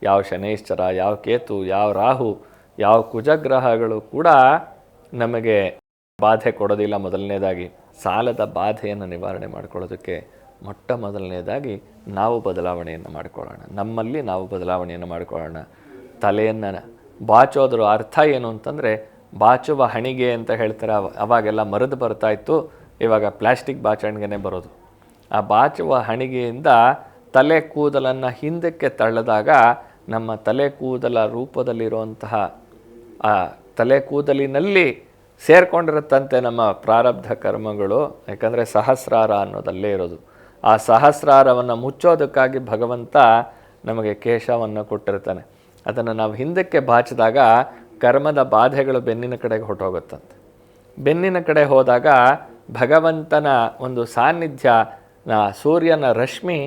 ಯಾವ ಶನೈಶ್ಚರ, ಯಾವ ಕೇತು, ಯಾವ ರಾಹು, ಯಾವ ಕುಜಗ್ರಹಗಳು ಕೂಡ ನಮಗೆ ಬಾಧೆ ಕೊಡೋದಿಲ್ಲ. ಮೊದಲನೇದಾಗಿ ಸಾಲದ ಬಾಧೆಯನ್ನು ನಿವಾರಣೆ ಮಾಡ್ಕೊಳ್ಳೋದಕ್ಕೆ ಮೊಟ್ಟ ಮೊದಲನೇದಾಗಿ ನಾವು ಬದಲಾವಣೆಯನ್ನು ಮಾಡಿಕೊಳ್ಳೋಣ. ನಮ್ಮಲ್ಲಿ ನಾವು ಬದಲಾವಣೆಯನ್ನು ಮಾಡಿಕೊಳ್ಳೋಣ. ತಲೆಯನ್ನು ಬಾಚೋದ್ರ ಅರ್ಥ ಏನು ಅಂತಂದರೆ, ಬಾಚುವ ಹಣಿಗೆ ಅಂತ ಹೇಳ್ತಾರೆ. ಅವಾಗೆಲ್ಲ ಮರದು ಬರ್ತಾಯಿತ್ತು, ಇವಾಗ ಪ್ಲಾಸ್ಟಿಕ್ ಬಾಚಣಿಗೆನೇ ಬರೋದು. ಆ ಬಾಚುವ ಹಣಿಗೆಯಿಂದ ತಲೆ ಕೂದಲನ್ನು ಹಿಂದಕ್ಕೆ ತಳ್ಳಿದಾಗ ನಮ್ಮ ತಲೆ ಕೂದಲ ರೂಪದಲ್ಲಿರುವಂತಹ ಆ ತಲೆ ಕೂದಲಿನಲ್ಲಿ ಸೇರ್ಕೊಂಡಿರುತ್ತಂತೆ ನಮ್ಮ ಪ್ರಾರಬ್ಧ ಕರ್ಮಗಳು. ಯಾಕಂದರೆ ಸಹಸ್ರಾರ ಅನ್ನೋದಲ್ಲೇ ಇರೋದು. ಆ ಸಹಸ್ರಾರವನ್ನು ಮುಚ್ಚೋದಕ್ಕಾಗಿ ಭಗವಂತ ನಮಗೆ ಕೇಶವನ್ನು ಕೊಟ್ಟಿರ್ತಾನೆ. ಅದನ್ನು ನಾವು ಹಿಂದಕ್ಕೆ ಬಾಚಿದಾಗ ಕರ್ಮದ ಬಾಧೆಗಳು ಬೆನ್ನಿನ ಕಡೆಗೆ ಹೊರಟೋಗುತ್ತಂತೆ. ಬೆನ್ನಿನ ಕಡೆ ಹೋದಾಗ ಭಗವಂತನ ಒಂದು ಸಾನ್ನಿಧ್ಯ, ಸೂರ್ಯನ ರಶ್ಮಿ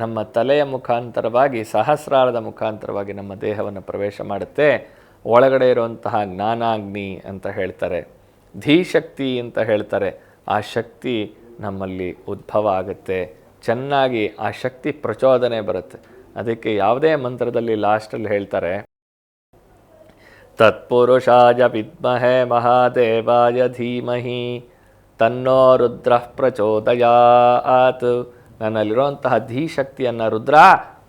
ನಮ್ಮ ತಲೆಯ ಮುಖಾಂತರವಾಗಿ, ಸಹಸ್ರಾರದ ಮುಖಾಂತರವಾಗಿ ನಮ್ಮ ದೇಹವನ್ನು ಪ್ರವೇಶ ಮಾಡುತ್ತೆ. ಒಳಗಡೆ ಇರುವಂತಹ ಜ್ಞಾನಾಗ್ನಿ ಅಂತ ಹೇಳ್ತಾರೆ, ಧೀಶಕ್ತಿ ಅಂತ ಹೇಳ್ತಾರೆ. ಆ ಶಕ್ತಿ ನಮ್ಮಲ್ಲಿ ಉದ್ಭವ ಆಗುತ್ತೆ. ಚೆನ್ನಾಗಿ ಆ ಶಕ್ತಿ ಪ್ರಚೋದನೆ ಬರುತ್ತೆ. ಅದಕ್ಕೆ ಯಾವುದೇ ಮಂತ್ರದಲ್ಲಿ ಲಾಸ್ಟಲ್ಲಿ ಹೇಳ್ತಾರೆ, ತತ್ಪುರುಷಾಯ ವಿದ್ಮಹೇ ಮಹಾದೇವಾಯ ಧೀಮಹಿ ತನ್ನೋ ರುದ್ರ ಪ್ರಚೋದಯಾತ್. ನನ್ನಲ್ಲಿರುವಂತಹ ಧೀಶಕ್ತಿಯನ್ನು ರುದ್ರ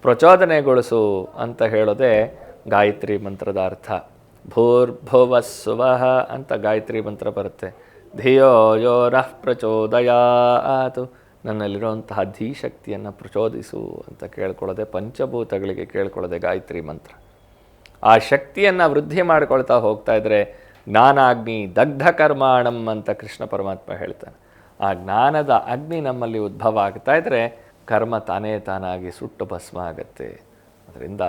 ಪ್ರಚೋದನೆಗೊಳಿಸು ಅಂತ ಹೇಳೋದೇ ಗಾಯತ್ರಿ ಮಂತ್ರದ ಅರ್ಥ. ಭೂರ್ಭುವಸ್ಸುವಃ ಅಂತ ಗಾಯತ್ರಿ ಮಂತ್ರ ಬರುತ್ತೆ. ಧಿಯೋ ಯೋ ನಃ ಪ್ರಚೋದಯಾತ್. ನನ್ನಲ್ಲಿರುವಂತಹ ಧೀಶಕ್ತಿಯನ್ನು ಪ್ರಚೋದಿಸು ಅಂತ ಕೇಳ್ಕೊಳ್ಳೋದೆ, ಪಂಚಭೂತಗಳಿಗೆ ಕೇಳ್ಕೊಳ್ಳೋದೆ ಗಾಯತ್ರಿ ಮಂತ್ರ. ಆ ಶಕ್ತಿಯನ್ನು ವೃದ್ಧಿ ಮಾಡ್ಕೊಳ್ತಾ ಹೋಗ್ತಾ ಇದ್ದರೆ ಜ್ಞಾನಾಗ್ನಿ ದಗ್ಧ ಕರ್ಮಾಣಂ ಅಂತ ಕೃಷ್ಣ ಪರಮಾತ್ಮ ಹೇಳ್ತಾನೆ. ಆ ಜ್ಞಾನದ ಅಗ್ನಿ ನಮ್ಮಲ್ಲಿ ಉದ್ಭವ ಆಗ್ತಾ ಇದ್ದರೆ ಕರ್ಮ ತಾನೇ ತಾನಾಗಿ ಸುಟ್ಟು ಭಸ್ಮ ಆಗುತ್ತೆ. ಅದರಿಂದ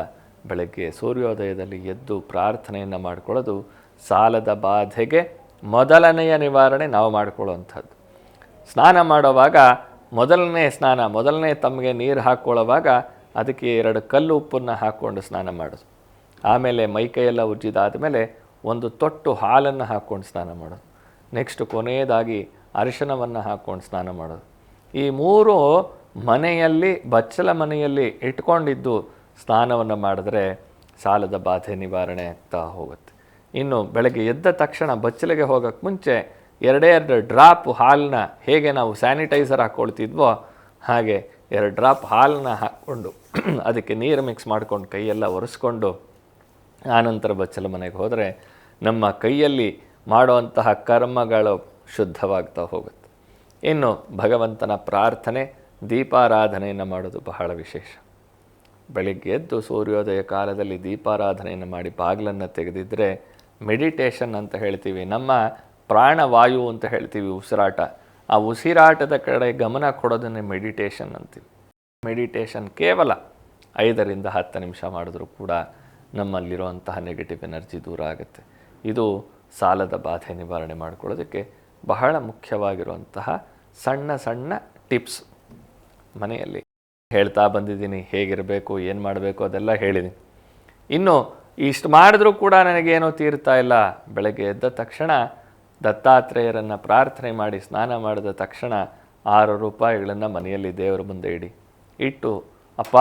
ಬೆಳಗ್ಗೆ ಸೂರ್ಯೋದಯದಲ್ಲಿ ಎದ್ದು ಪ್ರಾರ್ಥನೆಯನ್ನು ಮಾಡಿಕೊಳ್ಳೋದು ಸಾಲದ ಬಾಧೆಗೆ ಮೊದಲನೆಯ ನಿವಾರಣೆ ನಾವು ಮಾಡಿಕೊಳ್ಳುವಂಥದ್ದು. ಸ್ನಾನ ಮಾಡುವಾಗ ಮೊದಲನೇ ತಮಗೆ ನೀರು ಹಾಕ್ಕೊಳ್ಳೋವಾಗ ಅದಕ್ಕೆ 2 ಕಲ್ಲು ಉಪ್ಪನ್ನು ಹಾಕ್ಕೊಂಡು ಸ್ನಾನ ಮಾಡೋದು. ಆಮೇಲೆ ಮೈಕೈಯೆಲ್ಲ ಉಜ್ಜಿದಾದ ಮೇಲೆ 1 ತೊಟ್ಟು ಹಾಲನ್ನು ಹಾಕ್ಕೊಂಡು ಸ್ನಾನ ಮಾಡೋದು. ನೆಕ್ಸ್ಟ್ ಕೊನೆಯದಾಗಿ ಅರಿಶಿಣವನ್ನು ಹಾಕ್ಕೊಂಡು ಸ್ನಾನ ಮಾಡೋದು. ಈ 3 ಮನೆಯಲ್ಲಿ ಬಚ್ಚಲ ಮನೆಯಲ್ಲಿ ಇಟ್ಕೊಂಡಿದ್ದು ಸ್ನಾನವನ್ನು ಮಾಡಿದ್ರೆ ಸಾಲದ ಬಾಧೆ ನಿವಾರಣೆ ಆಗ್ತಾ ಹೋಗುತ್ತೆ. ಇನ್ನು ಬೆಳಗ್ಗೆ ಎದ್ದ ತಕ್ಷಣ ಬಚ್ಚಲಿಗೆ ಹೋಗೋಕ್ಕೆ ಮುಂಚೆ 2 ಡ್ರಾಪ್ ಹಾಲನ್ನ ಹೇಗೆ ನಾವು ಸ್ಯಾನಿಟೈಸರ್ ಹಾಕ್ಕೊಳ್ತಿದ್ವೋ ಹಾಗೆ 2 ಡ್ರಾಪ್ ಹಾಲನ್ನ ಹಾಕ್ಕೊಂಡು ಅದಕ್ಕೆ ನೀರು ಮಿಕ್ಸ್ ಮಾಡ್ಕೊಂಡು ಕೈಯೆಲ್ಲ ಒರೆಸ್ಕೊಂಡು ಆನಂತರ ಬಚ್ಚಲ ಮನೆಗೆ ಹೋದರೆ ನಮ್ಮ ಕೈಯಲ್ಲಿ ಮಾಡುವಂತಹ ಕರ್ಮಗಳು ಶುದ್ಧವಾಗ್ತಾ ಹೋಗುತ್ತೆ. ಇನ್ನು ಭಗವಂತನ ಪ್ರಾರ್ಥನೆ ದೀಪಾರಾಧನೆಯನ್ನು ಮಾಡೋದು ಬಹಳ ವಿಶೇಷ. ಬೆಳಿಗ್ಗೆ ಎದ್ದು ಸೂರ್ಯೋದಯ ಕಾಲದಲ್ಲಿ ದೀಪಾರಾಧನೆಯನ್ನು ಮಾಡಿ ಬಾಗಿಲನ್ನು ತೆಗೆದಿದ್ದರೆ ಮೆಡಿಟೇಷನ್ ಅಂತ ಹೇಳ್ತೀವಿ. ನಮ್ಮ ಪ್ರಾಣವಾಯು ಅಂತ ಹೇಳ್ತೀವಿ, ಉಸಿರಾಟ. ಆ ಉಸಿರಾಟದ ಕಡೆ ಗಮನ ಕೊಡೋದನ್ನೇ ಮೆಡಿಟೇಷನ್ ಅಂತೀವಿ. ಮೆಡಿಟೇಷನ್ ಕೇವಲ 5ರಿಂದ 10 ನಿಮಿಷ ಮಾಡಿದ್ರೂ ಕೂಡ ನಮ್ಮಲ್ಲಿರುವಂತಹ ನೆಗೆಟಿವ್ ಎನರ್ಜಿ ದೂರ ಆಗುತ್ತೆ. ಇದು ಸಾಲದ ಬಾಧೆ ನಿವಾರಣೆ ಮಾಡ್ಕೊಳ್ಳೋದಕ್ಕೆ ಬಹಳ ಮುಖ್ಯವಾಗಿರುವಂತಹ ಸಣ್ಣ ಸಣ್ಣ ಟಿಪ್ಸ್. ಮನೆಯಲ್ಲಿ ಹೇಳ್ತಾ ಬಂದಿದ್ದೀನಿ, ಹೇಗಿರಬೇಕು, ಏನು ಮಾಡಬೇಕು ಅದೆಲ್ಲ ಹೇಳಿದ್ದೀನಿ. ಇನ್ನು ಇಷ್ಟು ಮಾಡಿದ್ರೂ ಕೂಡ ನನಗೇನೋ ತೀರ್ತಾ ಇಲ್ಲ. ಬೆಳಗ್ಗೆ ಎದ್ದ ತಕ್ಷಣ ದತ್ತಾತ್ರೇಯರನ್ನು ಪ್ರಾರ್ಥನೆ ಮಾಡಿ ಸ್ನಾನ ಮಾಡಿದ ತಕ್ಷಣ 6 ರೂಪಾಯಿಗಳನ್ನು ಮನೆಯಲ್ಲಿ ದೇವರ ಮುಂದೆ ಇಟ್ಟು, ಅಪ್ಪ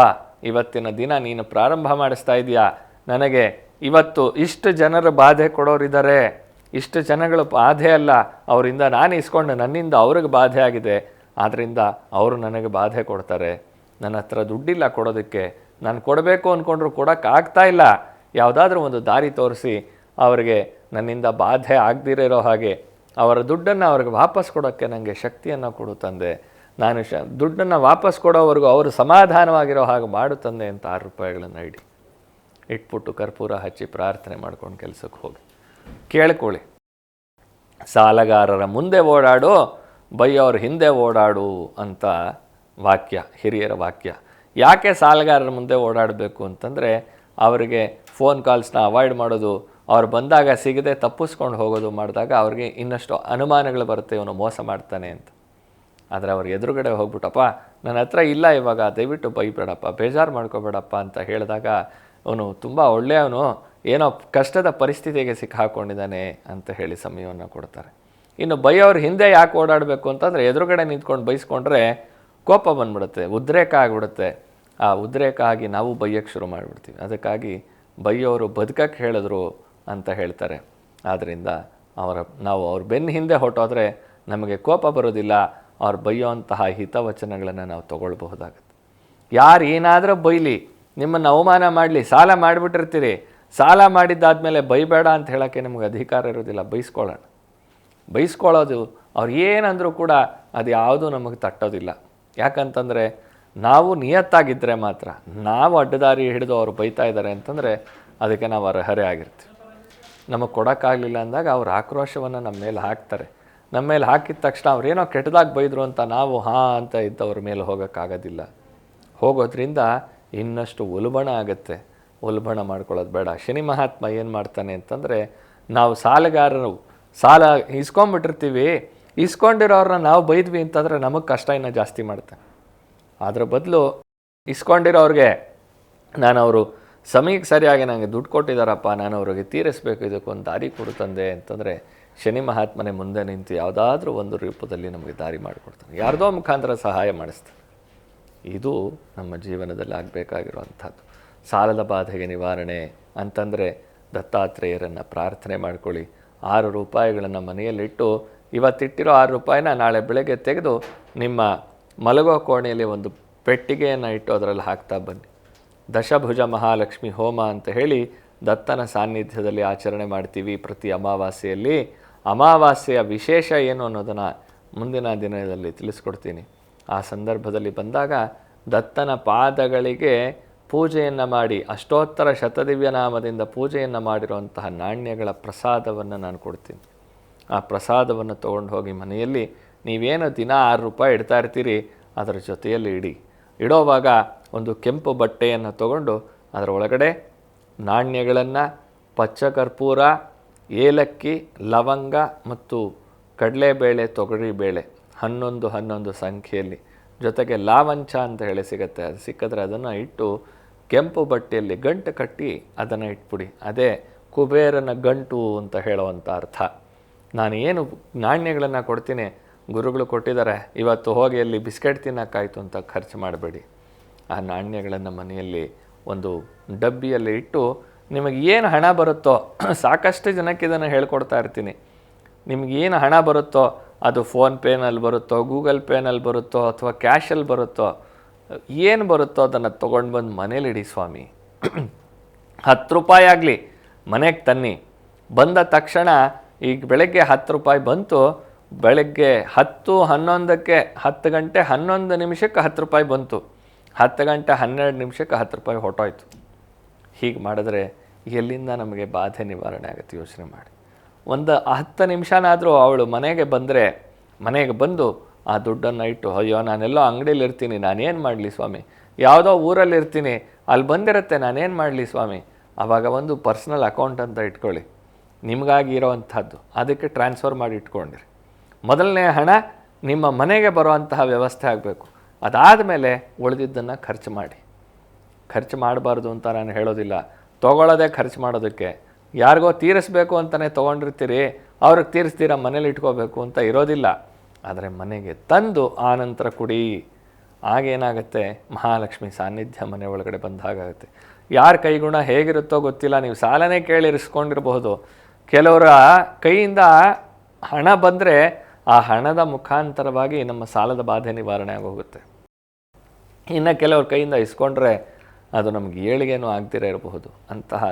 ಇವತ್ತಿನ ದಿನ ನೀನು ಪ್ರಾರಂಭ ಮಾಡಿಸ್ತಾ ಇದೆಯಾ, ನನಗೆ ಇವತ್ತು ಇಷ್ಟು ಜನರು ಬಾಧೆ ಕೊಡೋರಿದ್ದಾರೆ, ಇಷ್ಟು ಜನಗಳು ಬಾಧೆ ಅಲ್ಲ, ಅವರಿಂದ ನಾನು ಇಸ್ಕೊಂಡು ನನ್ನಿಂದ ಅವ್ರಿಗೆ ಬಾಧೆ ಆಗಿದೆ, ಆದ್ದರಿಂದ ಅವರು ನನಗೆ ಬಾಧೆ ಕೊಡ್ತಾರೆ, ನನ್ನ ಹತ್ರ ದುಡ್ಡಿಲ್ಲ ಕೊಡೋದಕ್ಕೆ, ನಾನು ಕೊಡಬೇಕು ಅಂದ್ಕೊಂಡ್ರು ಕೊಡೋಕ್ಕಾಗ್ತಾ ಇಲ್ಲ, ಯಾವುದಾದ್ರೂ ಒಂದು ದಾರಿ ತೋರಿಸಿ ಅವರಿಗೆ ನನ್ನಿಂದ ಬಾಧೆ ಆಗದಿರೋ ಹಾಗೆ ಅವರ ದುಡ್ಡನ್ನು ಅವ್ರಿಗೆ ವಾಪಸ್ ಕೊಡೋಕ್ಕೆ ನನಗೆ ಶಕ್ತಿಯನ್ನು ಕೊಡು ತಂದೆ, ನಾನು ದುಡ್ಡನ್ನು ವಾಪಸ್ ಕೊಡೋವರೆಗೂ ಅವರು ಸಮಾಧಾನವಾಗಿರೋ ಹಾಗೆ ಮಾಡು ತಂದೆ ಅಂತ 6 ರೂಪಾಯಿಗಳನ್ನು ಇಟ್ಬಿಟ್ಟು ಕರ್ಪೂರ ಹಚ್ಚಿ ಪ್ರಾರ್ಥನೆ ಮಾಡ್ಕೊಂಡು ಕೆಲಸಕ್ಕೆ ಹೋಗಿ ಕೇಳ್ಕೊಳ್ಳಿ. ಸಾಲಗಾರರ ಮುಂದೆ ಓಡಾಡು, ಬೈಯೋರ ಹಿಂದೆ ಓಡಾಡು ಅಂತ ವಾಕ್ಯ, ಹಿರಿಯರ ವಾಕ್ಯ. ಯಾಕೆ ಸಾಲಗಾರರ ಮುಂದೆ ಓಡಾಡಬೇಕು ಅಂತಂದರೆ ಅವರಿಗೆ ಫೋನ್ ಕಾಲ್ಸ್ನ ಅವಾಯ್ಡ್ ಮಾಡೋದು, ಅವ್ರು ಬಂದಾಗ ಸಿಗದೆ ತಪ್ಪಿಸ್ಕೊಂಡು ಹೋಗೋದು ಮಾಡಿದಾಗ ಅವ್ರಿಗೆ ಇನ್ನಷ್ಟು ಅನುಮಾನಗಳು ಬರುತ್ತೆ, ಇವನು ಮೋಸ ಮಾಡ್ತಾನೆ ಅಂತ. ಆದರೆ ಅವ್ರ ಎದುರುಗಡೆ ಹೋಗ್ಬಿಟ್ಟಪ್ಪ ನನ್ನ ಹತ್ರ ಇಲ್ಲ ಇವಾಗ, ದಯವಿಟ್ಟು ಬೈಬೇಡಪ್ಪ, ಬೇಜಾರು ಮಾಡ್ಕೋಬೇಡಪ್ಪ ಅಂತ ಹೇಳಿದಾಗ ಅವನು ತುಂಬ ಒಳ್ಳೆಯವನು, ಏನೋ ಕಷ್ಟದ ಪರಿಸ್ಥಿತಿಗೆ ಸಿಕ್ಕಾಕೊಂಡಿದ್ದಾನೆ ಅಂತ ಹೇಳಿ ಸಮಯವನ್ನು ಕೊಡ್ತಾರೆ. ಇನ್ನು ಬೈಯೋರ ಹಿಂದೆ ಯಾಕೆ ಓಡಾಡಬೇಕು ಅಂತಂದರೆ ಎದುರುಗಡೆ ನಿಂತ್ಕೊಂಡು ಬೈಸ್ಕೊಂಡ್ರೆ ಕೋಪ ಬಂದ್ಬಿಡುತ್ತೆ, ಉದ್ರೇಕ ಆಗಿಬಿಡುತ್ತೆ. ಆ ಉದ್ರೇಕ ಆಗಿ ನಾವು ಬೈಯೋಕ್ಕೆ ಶುರು ಮಾಡಿಬಿಡ್ತೀವಿ. ಅದಕ್ಕಾಗಿ ಬೈಯೋರು ಬದುಕಕ್ಕೆ ಹೇಳಿದ್ರು ಅಂತ ಹೇಳ್ತಾರೆ. ಆದ್ದರಿಂದ ನಾವು ಅವ್ರ ಬೆನ್ನ ಹಿಂದೆ ಹೊಟ್ಟೋದ್ರೆ ನಮಗೆ ಕೋಪ ಬರೋದಿಲ್ಲ, ಅವ್ರು ಬೈಯೋಂತಹ ಹಿತವಚನಗಳನ್ನು ನಾವು ತೊಗೊಳ್ಬಹುದಾಗುತ್ತೆ. ಯಾರು ಏನಾದರೂ ಬೈಲಿ, ನಿಮ್ಮನ್ನು ಅವಮಾನ ಮಾಡಲಿ, ಸಾಲ ಮಾಡಿಬಿಟ್ಟಿರ್ತೀರಿ, ಸಾಲ ಮಾಡಿದ್ದಾದಮೇಲೆ ಬೈಬೇಡ ಅಂತ ಹೇಳೋಕ್ಕೆ ನಮಗೆ ಅಧಿಕಾರ ಇರೋದಿಲ್ಲ. ಬೈಸ್ಕೊಳ್ಳೋದು ಅವ್ರು ಏನಂದರೂ ಕೂಡ ಅದು ಯಾವುದೂ ನಮಗೆ ತಟ್ಟೋದಿಲ್ಲ. ಯಾಕಂತಂದರೆ ನಾವು ನಿಯತ್ತಾಗಿದ್ದರೆ ಮಾತ್ರ, ನಾವು ಅಡ್ಡದಾರಿ ಹಿಡಿದು ಅವರು ಬೈತಾ ಇದ್ದಾರೆ ಅಂತಂದರೆ ಅದಕ್ಕೆ ನಾವು ಅರ್ಹರೇ ಆಗಿರ್ತೀವಿ. ನಮಗೆ ಕೊಡೋಕ್ಕಾಗಲಿಲ್ಲ ಅಂದಾಗ ಅವ್ರ ಆಕ್ರೋಶವನ್ನು ನಮ್ಮ ಮೇಲೆ ಹಾಕ್ತಾರೆ. ನಮ್ಮ ಮೇಲೆ ಹಾಕಿದ ತಕ್ಷಣ ಅವ್ರೇನೋ ಕೆಟ್ಟದಾಗಿ ಬೈದರು ಅಂತ ನಾವು ಹಾಂ ಅಂತ ಇದ್ದವ್ರ ಮೇಲೆ ಹೋಗೋಕ್ಕಾಗೋದಿಲ್ಲ. ಹೋಗೋದ್ರಿಂದ ಇನ್ನಷ್ಟು ಉಲ್ಬಣ ಆಗುತ್ತೆ. ಉಲ್ಬಣ ಮಾಡ್ಕೊಳ್ಳೋದು ಬೇಡ. ಶನಿ ಮಹಾತ್ಮ ಏನು ಮಾಡ್ತಾನೆ ಅಂತಂದರೆ, ನಾವು ಸಾಲಗಾರರು ಸಾಲ ಇಸ್ಕೊಂಡ್ಬಿಟ್ಟಿರ್ತೀವಿ, ಇಸ್ಕೊಂಡಿರೋರನ್ನ ನಾವು ಬೈದ್ವಿ ಅಂತಂದರೆ ನಮಗೆ ಕಷ್ಟ ಇನ್ನೂ ಜಾಸ್ತಿ ಮಾಡ್ತಾನೆ. ಅದರ ಬದಲು ಇಸ್ಕೊಂಡಿರೋರಿಗೆ ಅವರು ಸಮಯಕ್ಕೆ ಸರಿಯಾಗಿ ನನಗೆ ದುಡ್ಡು ಕೊಟ್ಟಿದ್ದಾರಪ್ಪ, ನಾನು ಅವ್ರಿಗೆ ತೀರಿಸಬೇಕು, ಇದಕ್ಕೊಂದು ದಾರಿ ಕೊಡು ತಂದೆ ಅಂತಂದರೆ ಶನಿ ಮಹಾತ್ಮನೆ ಮುಂದೆ ನಿಂತು ಯಾವುದಾದ್ರೂ ಒಂದು ರೂಪದಲ್ಲಿ ನಮಗೆ ದಾರಿ ಮಾಡಿಕೊಡ್ತಾನೆ, ಯಾರ್ದೋ ಮುಖಾಂತರ ಸಹಾಯ ಮಾಡಿಸ್ತಾನೆ. ಇದು ನಮ್ಮ ಜೀವನದಲ್ಲಿ ಆಗಬೇಕಾಗಿರುವಂಥದ್ದು. ಸಾಲದ ಬಾಧೆಗೆ ನಿವಾರಣೆ ಅಂತಂದರೆ ದತ್ತಾತ್ರೇಯರನ್ನು ಪ್ರಾರ್ಥನೆ ಮಾಡ್ಕೊಳ್ಳಿ. 6 ರೂಪಾಯಿಗಳನ್ನು ಮನೆಯಲ್ಲಿಟ್ಟು, ಇವತ್ತಿಟ್ಟಿರೋ 6 ರೂಪಾಯಿನ ನಾಳೆ ಬೆಳಗ್ಗೆ ತೆಗೆದು ನಿಮ್ಮ ಮಲಗೋ ಕೋಣೆಯಲ್ಲಿ ಒಂದು ಪೆಟ್ಟಿಗೆಯನ್ನು ಇಟ್ಟು ಅದರಲ್ಲಿ ಹಾಕ್ತಾ ಬನ್ನಿ. ದಶಭುಜ ಮಹಾಲಕ್ಷ್ಮಿ ಹೋಮ ಅಂತ ಹೇಳಿ ದತ್ತನ ಸಾನ್ನಿಧ್ಯದಲ್ಲಿ ಆಚರಣೆ ಮಾಡ್ತೀವಿ ಪ್ರತಿ ಅಮಾವಾಸ್ಯೆಯಲ್ಲಿ. ಅಮಾವಾಸ್ಯೆಯ ವಿಶೇಷ ಏನು ಅನ್ನೋದನ್ನು ಮುಂದಿನ ದಿನದಲ್ಲಿ ತಿಳಿಸ್ಕೊಡ್ತೀನಿ. ಆ ಸಂದರ್ಭದಲ್ಲಿ ಬಂದಾಗ ದತ್ತನ ಪಾದಗಳಿಗೆ ಪೂಜೆಯನ್ನು ಮಾಡಿ, ಅಷ್ಟೋತ್ತರ ಶತದಿವ್ಯನಾಮದಿಂದ ಪೂಜೆಯನ್ನು ಮಾಡಿರುವಂತಹ ನಾಣ್ಯಗಳ ಪ್ರಸಾದವನ್ನು ನಾನು ಕೊಡ್ತೀನಿ. ಆ ಪ್ರಸಾದವನ್ನು ತೊಗೊಂಡು ಹೋಗಿ ಮನೆಯಲ್ಲಿ ನೀವೇನು ದಿನ 6 ರೂಪಾಯಿ ಇಡ್ತಾ ಇರ್ತೀರಿ ಅದರ ಜೊತೆಯಲ್ಲಿ ಇಡಿ. ಇಡೋವಾಗ ಒಂದು ಕೆಂಪು ಬಟ್ಟೆಯನ್ನು ತಗೊಂಡು ಅದರ ಒಳಗಡೆ ನಾಣ್ಯಗಳನ್ನು, ಪಚ್ಚಕರ್ಪೂರ, ಏಲಕ್ಕಿ, ಲವಂಗ ಮತ್ತು ಕಡಲೆಬೇಳೆ, ತೊಗರಿಬೇಳೆ 11 ಸಂಖ್ಯೆಯಲ್ಲಿ, ಜೊತೆಗೆ ಲಾವಂಚ ಅಂತ ಹೇಳಿ ಸಿಗುತ್ತೆ, ಅದು ಸಿಕ್ಕಿದ್ರೆ ಅದನ್ನು ಇಟ್ಟು ಕೆಂಪು ಬಟ್ಟೆಯಲ್ಲಿ ಗಂಟು ಕಟ್ಟಿ ಅದನ್ನು ಇಟ್ಬಿಡಿ. ಅದೇ ಕುಬೇರನ ಗಂಟು ಅಂತ ಹೇಳುವಂಥ ಅರ್ಥ. ನಾನು ಏನು ನಾಣ್ಯಗಳನ್ನು ಕೊಡ್ತೀನಿ, ಗುರುಗಳು ಕೊಟ್ಟಿದ್ದಾರೆ, ಇವತ್ತು ಹೋಗಿ ಅಲ್ಲಿ ಬಿಸ್ಕೆಟ್ ತಿನ್ನೋಕ್ಕಾಯ್ತು ಅಂತ ಖರ್ಚು ಮಾಡಬೇಡಿ. ಆ ನಾಣ್ಯಗಳನ್ನು ಮನೆಯಲ್ಲಿ ಒಂದು ಡಬ್ಬಿಯಲ್ಲಿ ಇಟ್ಟು ನಿಮಗೆ ಏನು ಹಣ ಬರುತ್ತೋ, ಸಾಕಷ್ಟು ಜನಕ್ಕೆ ಇದನ್ನು ಹೇಳ್ಕೊಡ್ತಾ ಇರ್ತೀನಿ, ನಿಮಗೇನು ಹಣ ಬರುತ್ತೋ ಅದು ಫೋನ್ಪೇನಲ್ಲಿ ಬರುತ್ತೋ, ಗೂಗಲ್ ಪೇನಲ್ಲಿ ಬರುತ್ತೋ, ಅಥವಾ ಕ್ಯಾಶಲ್ಲಿ ಬರುತ್ತೋ, ಏನು ಬರುತ್ತೋ ಅದನ್ನು ತೊಗೊಂಡು ಬಂದು ಮನೇಲಿಡಿ ಸ್ವಾಮಿ. 10 ರೂಪಾಯಿ ಆಗಲಿ ಮನೆಗೆ ತನ್ನಿ. ಬಂದ ತಕ್ಷಣ ಈಗ ಬೆಳಗ್ಗೆ 10 ರೂಪಾಯಿ ಬಂತು, ಬೆಳಗ್ಗೆ 10:11ಕ್ಕೆ 10 ಗಂಟೆ 11 ನಿಮಿಷಕ್ಕೆ 10 ರೂಪಾಯಿ ಬಂತು, 10 ಗಂಟೆ 12 ನಿಮಿಷಕ್ಕೆ 10 ರೂಪಾಯಿ ಹೊಟ್ಟೋಯ್ತು. ಹೀಗೆ ಮಾಡಿದ್ರೆ ಎಲ್ಲಿಂದ ನಮಗೆ ಬಾಧೆ ನಿವಾರಣೆ ಆಗುತ್ತೆ ಯೋಚನೆ ಮಾಡಿ. ಒಂದು 10 ನಿಮಿಷನಾದರೂ ಅವಳು ಮನೆಗೆ ಬಂದರೆ, ಮನೆಗೆ ಬಂದು ಆ ದುಡ್ಡನ್ನು ಇಟ್ಟು, ಅಯ್ಯೋ ನಾನೆಲ್ಲೋ ಅಂಗಡೀಲಿ ಇರ್ತೀನಿ, ನಾನೇನು ಮಾಡಲಿ ಸ್ವಾಮಿ, ಯಾವುದೋ ಊರಲ್ಲಿ ಇರ್ತೀನಿ, ಅಲ್ಲಿ ಬಂದಿರುತ್ತೆ, ನಾನೇನು ಮಾಡಲಿ ಸ್ವಾಮಿ. ಆವಾಗ ಒಂದು ಪರ್ಸ್ನಲ್ ಅಕೌಂಟ್ ಅಂತ ಇಟ್ಕೊಳ್ಳಿ, ನಿಮಗಾಗಿ ಇರೋವಂಥದ್ದು, ಅದಕ್ಕೆ ಟ್ರಾನ್ಸ್ಫರ್ ಮಾಡಿ ಇಟ್ಕೊಂಡಿರಿ. ಮೊದಲನೇ ಹಣ ನಿಮ್ಮ ಮನೆಗೆ ಬರುವಂತಹ ವ್ಯವಸ್ಥೆ ಆಗಬೇಕು. ಅದಾದಮೇಲೆ ಉಳಿದಿದ್ದನ್ನು ಖರ್ಚು ಮಾಡಿ. ಖರ್ಚು ಮಾಡಬಾರ್ದು ಅಂತ ನಾನು ಹೇಳೋದಿಲ್ಲ, ತೊಗೊಳ್ಳೋದೇ ಖರ್ಚು ಮಾಡೋದಕ್ಕೆ. ಯಾರಿಗೋ ತೀರಿಸ್ಬೇಕು ಅಂತಲೇ ತೊಗೊಂಡಿರ್ತೀರಿ, ಅವ್ರಿಗೆ ತೀರಿಸ್ತೀರ ಮನೇಲಿ ಇಟ್ಕೋಬೇಕು ಅಂತ ಇರೋದಿಲ್ಲ. ಆದರೆ ಮನೆಗೆ ತಂದು ಆನಂತರ ಕುಡಿ. ಆಗೇನಾಗುತ್ತೆ, ಮಹಾಲಕ್ಷ್ಮಿ ಸಾನ್ನಿಧ್ಯ ಮನೆ ಒಳಗಡೆ ಬಂದಾಗುತ್ತೆ. ಯಾರ ಕೈಗುಣ ಹೇಗಿರುತ್ತೋ ಗೊತ್ತಿಲ್ಲ, ನೀವು ಸಾಲನೇ ಕೇಳಿ ಇರಿಸ್ಕೊಂಡಿರಬಹುದು. ಕೆಲವರ ಕೈಯಿಂದ ಹಣ ಬಂದರೆ ಆ ಹಣದ ಮುಖಾಂತರವಾಗಿ ನಮ್ಮ ಸಾಲದ ಬಾಧೆ ನಿವಾರಣೆ ಆಗೋಗುತ್ತೆ. ಇನ್ನು ಕೆಲವ್ರ ಕೈಯಿಂದ ಇಸ್ಕೊಂಡ್ರೆ ಅದು ನಮಗೆ ಏಳಿಗೆನೂ ಆಗ್ದಿರ ಇರಬಹುದು. ಅಂತಹ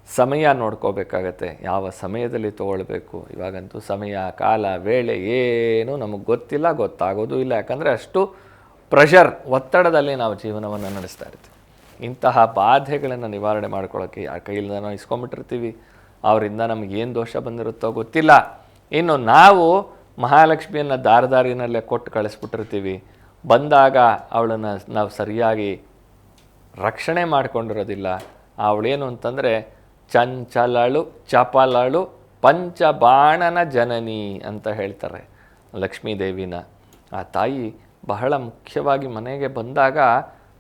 ಸಮಯ ನೋಡ್ಕೋಬೇಕಾಗತ್ತೆ, ಯಾವ ಸಮಯದಲ್ಲಿ ತೊಗೊಳ್ಬೇಕು. ಇವಾಗಂತೂ ಸಮಯ, ಕಾಲ, ವೇಳೆ ಏನೂ ನಮಗೆ ಗೊತ್ತಿಲ್ಲ, ಗೊತ್ತಾಗೋದು ಇಲ್ಲ. ಯಾಕಂದರೆ ಅಷ್ಟು ಪ್ರೆಷರ್, ಒತ್ತಡದಲ್ಲಿ ನಾವು ಜೀವನವನ್ನು ನಡೆಸ್ತಾ ಇರ್ತೀವಿ. ಇಂತಹ ಬಾಧೆಗಳನ್ನು ನಿವಾರಣೆ ಮಾಡ್ಕೊಳ್ಳೋಕ್ಕೆ ಯಾರ ಕೈಯಿಂದ ನಾವು ಇಸ್ಕೊಂಬಿಟ್ಟಿರ್ತೀವಿ, ಅವರಿಂದ ನಮಗೇನು ದೋಷ ಬಂದಿರುತ್ತೋ ಗೊತ್ತಿಲ್ಲ. ಇನ್ನು ನಾವು ಮಹಾಲಕ್ಷ್ಮಿಯನ್ನು ದಾರಿನಲ್ಲೇ ಕೊಟ್ಟು ಕಳಿಸ್ಬಿಟ್ಟಿರ್ತೀವಿ. ಬಂದಾಗ ಅವಳನ್ನು ನಾವು ಸರಿಯಾಗಿ ರಕ್ಷಣೆ ಮಾಡಿಕೊಂಡಿರೋದಿಲ್ಲ. ಅವಳೇನು ಅಂತಂದರೆ ಚಂಚಲಳು ಚಪಲಳು ಪಂಚಬಾಣನ ಜನನಿ ಅಂತ ಹೇಳ್ತಾರೆ ಲಕ್ಷ್ಮೀದೇವಿನ. ಆ ತಾಯಿ ಬಹಳ ಮುಖ್ಯವಾಗಿ ಮನೆಗೆ ಬಂದಾಗ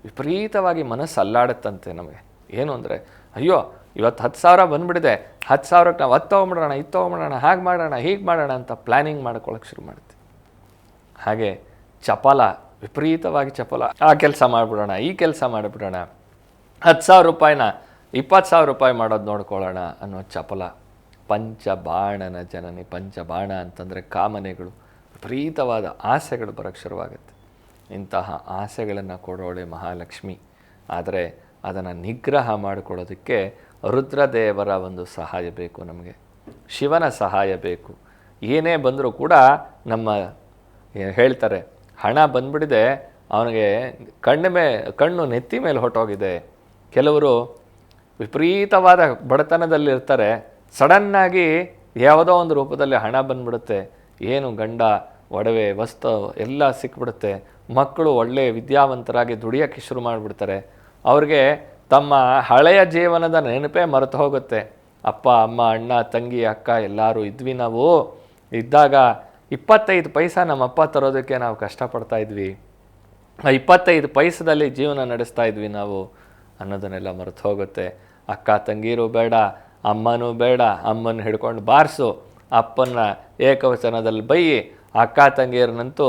ವಿಪರೀತವಾಗಿ ಮನಸ್ಸು ಅಲ್ಲಾಡುತ್ತಂತೆ ನಮಗೆ. ಏನು ಅಂದರೆ, ಅಯ್ಯೋ ಇವತ್ತು 10,000 ಬಂದುಬಿಡಿದೆ, 10,000ಕ್ಕೆ ನಾವು ಅದು ತೊಗೊಂಬಿಡೋಣ, ಇದು ತೊಗೊಂಬಿಡೋಣ, ಹಾಗೆ ಮಾಡೋಣ, ಹೀಗೆ ಮಾಡೋಣ ಅಂತ ಪ್ಲ್ಯಾನಿಂಗ್ ಮಾಡ್ಕೊಳ್ಳೋಕೆ ಶುರು ಮಾಡ್ತೀವಿ. ಹಾಗೆ ಚಪಲ, ವಿಪರೀತವಾಗಿ ಚಪಲ, ಆ ಕೆಲಸ ಮಾಡಿಬಿಡೋಣ, ಈ ಕೆಲಸ ಮಾಡಿಬಿಡೋಣ, 10,000 ರೂಪಾಯಿನ 20,000 ರೂಪಾಯಿ ಮಾಡೋದು ನೋಡ್ಕೊಳ್ಳೋಣ ಅನ್ನೋ ಚಪಲ. ಪಂಚಬಾಣನ ಜನನಿ. ಪಂಚಬಾಣ ಅಂತಂದರೆ ಕಾಮನೆಗಳು, ವಿಪರೀತವಾದ ಆಸೆಗಳು ಬರೋಕ್ಕೆ ಶುರುವಾಗುತ್ತೆ. ಇಂತಹ ಆಸೆಗಳನ್ನು ಕೊಡೋಳೆ ಮಹಾಲಕ್ಷ್ಮಿ. ಆದರೆ ಅದನ್ನು ನಿಗ್ರಹ ಮಾಡಿಕೊಳ್ಳೋದಕ್ಕೆ ರುದ್ರದೇವರ ಒಂದು ಸಹಾಯ ಬೇಕು, ನಮಗೆ ಶಿವನ ಸಹಾಯ ಬೇಕು. ಏನೇ ಬಂದರೂ ಕೂಡ ನಮ್ಮ ಹೇಳ್ತಾರೆ, ಹಣ ಬಂದ್ಬಿಡಿದೆ ಅವನಿಗೆ ಕಣ್ಣು ನೆತ್ತಿ ಮೇಲೆ ಹೊಟ್ಟೋಗಿದೆ. ಕೆಲವರು ವಿಪರೀತವಾದ ಬಡತನದಲ್ಲಿರ್ತಾರೆ, ಸಡನ್ನಾಗಿ ಯಾವುದೋ ಒಂದು ರೂಪದಲ್ಲಿ ಹಣ ಬಂದ್ಬಿಡುತ್ತೆ. ಏನು ಗಂಡ, ಒಡವೆ, ವಸ್ತು ಎಲ್ಲ ಸಿಕ್ಬಿಡುತ್ತೆ. ಮಕ್ಕಳು ಒಳ್ಳೆಯ ವಿದ್ಯಾವಂತರಾಗಿ ದುಡಿಯೋಕ್ಕೆ ಶುರು ಮಾಡಿಬಿಡ್ತಾರೆ. ಅವ್ರಿಗೆ ತಮ್ಮ ಹಳೆಯ ಜೀವನದ ನೆನಪೇ ಮರೆತು ಹೋಗುತ್ತೆ. ಅಪ್ಪ, ಅಮ್ಮ, ಅಣ್ಣ, ತಂಗಿ, ಅಕ್ಕ ಎಲ್ಲರೂ ಇದ್ವಿ. ನಾವು ಇದ್ದಾಗ 25 ಪೈಸಾ ನಮ್ಮಪ್ಪ ತರೋದಕ್ಕೆ ನಾವು ಕಷ್ಟಪಡ್ತಾ ಇದ್ವಿ. 25 ಪೈಸದಲ್ಲಿ ಜೀವನ ನಡೆಸ್ತಾ ಇದ್ವಿ ನಾವು ಅನ್ನೋದನ್ನೆಲ್ಲ ಮರೆತು ಹೋಗುತ್ತೆ. ಅಕ್ಕ ತಂಗೀರು ಬೇಡ, ಅಮ್ಮನೂ ಬೇಡ, ಅಮ್ಮನ ಹಿಡ್ಕೊಂಡು ಬಾರಿಸು, ಅಪ್ಪನ ಏಕವಚನದಲ್ಲಿ ಬೈಯಿ, ಅಕ್ಕ ತಂಗಿಯರನ್ನಂತೂ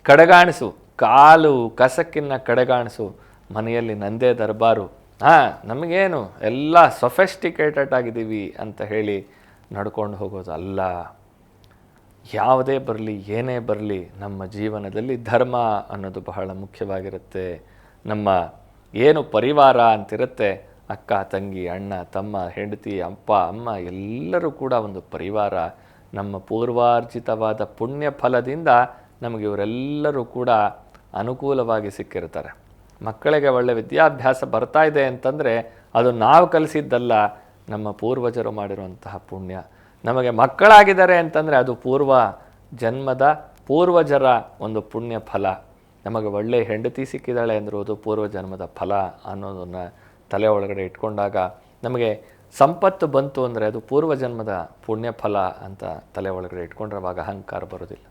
ಕಡೆಗಾಣಿಸು, ಕಾಲು ಕಸಕ್ಕಿನ್ನ ಕಡೆಗಾಣಿಸು, ಮನೆಯಲ್ಲಿ ನಂದೇ ದರ್ಬಾರು, ನಮಗೇನು ಎಲ್ಲ ಸೊಫೆಸ್ಟಿಕೇಟೆಡ್ ಆಗಿದ್ದೀವಿ ಅಂತ ಹೇಳಿ ನಡ್ಕೊಂಡು ಹೋಗೋದು ಅಲ್ಲ. ಯಾವುದೇ ಬರಲಿ, ಏನೇ ಬರಲಿ, ನಮ್ಮ ಜೀವನದಲ್ಲಿ ಧರ್ಮ ಅನ್ನೋದು ಬಹಳ ಮುಖ್ಯವಾಗಿರುತ್ತೆ. ನಮ್ಮ ಏನು ಪರಿವಾರ ಅಂತಿರುತ್ತೆ, ಅಕ್ಕ ತಂಗಿ, ಅಣ್ಣ ತಮ್ಮ, ಹೆಂಡತಿ, ಅಪ್ಪ ಅಮ್ಮ ಎಲ್ಲರೂ ಕೂಡ ಒಂದು ಪರಿವಾರ. ನಮ್ಮ ಪೂರ್ವಾರ್ಜಿತವಾದ ಪುಣ್ಯ ಫಲದಿಂದ ನಮಗೆ ಇವರೆಲ್ಲರೂ ಕೂಡ ಅನುಕೂಲವಾಗಿ ಸಿಕ್ಕಿರ್ತಾರೆ. ಮಕ್ಕಳಿಗೆ ಒಳ್ಳೆ ವಿದ್ಯಾಭ್ಯಾಸ ಬರ್ತಾ ಇದೆ ಅಂತಂದರೆ ಅದು ನಾವು ಕಲಿಸಿದ್ದಲ್ಲ, ನಮ್ಮ ಪೂರ್ವಜರು ಮಾಡಿರುವಂತಹ ಪುಣ್ಯ. ನಮಗೆ ಮಕ್ಕಳಾಗಿದ್ದಾರೆ ಅಂತಂದರೆ ಅದು ಪೂರ್ವ ಜನ್ಮದ ಪೂರ್ವಜರ ಒಂದು ಪುಣ್ಯ ಫಲ, ನಮಗೆ ಒಳ್ಳೆಯ ಹೆಂಡತಿ ಸಿಕ್ಕಿದ್ದಾಳೆ ಅಂದಿರುವುದು ಪೂರ್ವಜನ್ಮದ ಫಲ ಅನ್ನೋದನ್ನು ತಲೆ ಒಳಗಡೆ ಇಟ್ಕೊಂಡಾಗ ನಮಗೆ ಸಂಪತ್ತು ಬಂತು ಅಂದರೆ ಅದು ಪೂರ್ವಜನ್ಮದ ಪುಣ್ಯ ಫಲ ಅಂತ ತಲೆ ಒಳಗಡೆ ಇಟ್ಕೊಂಡ್ರವಾಗ ಅಹಂಕಾರ ಬರೋದಿಲ್ಲ.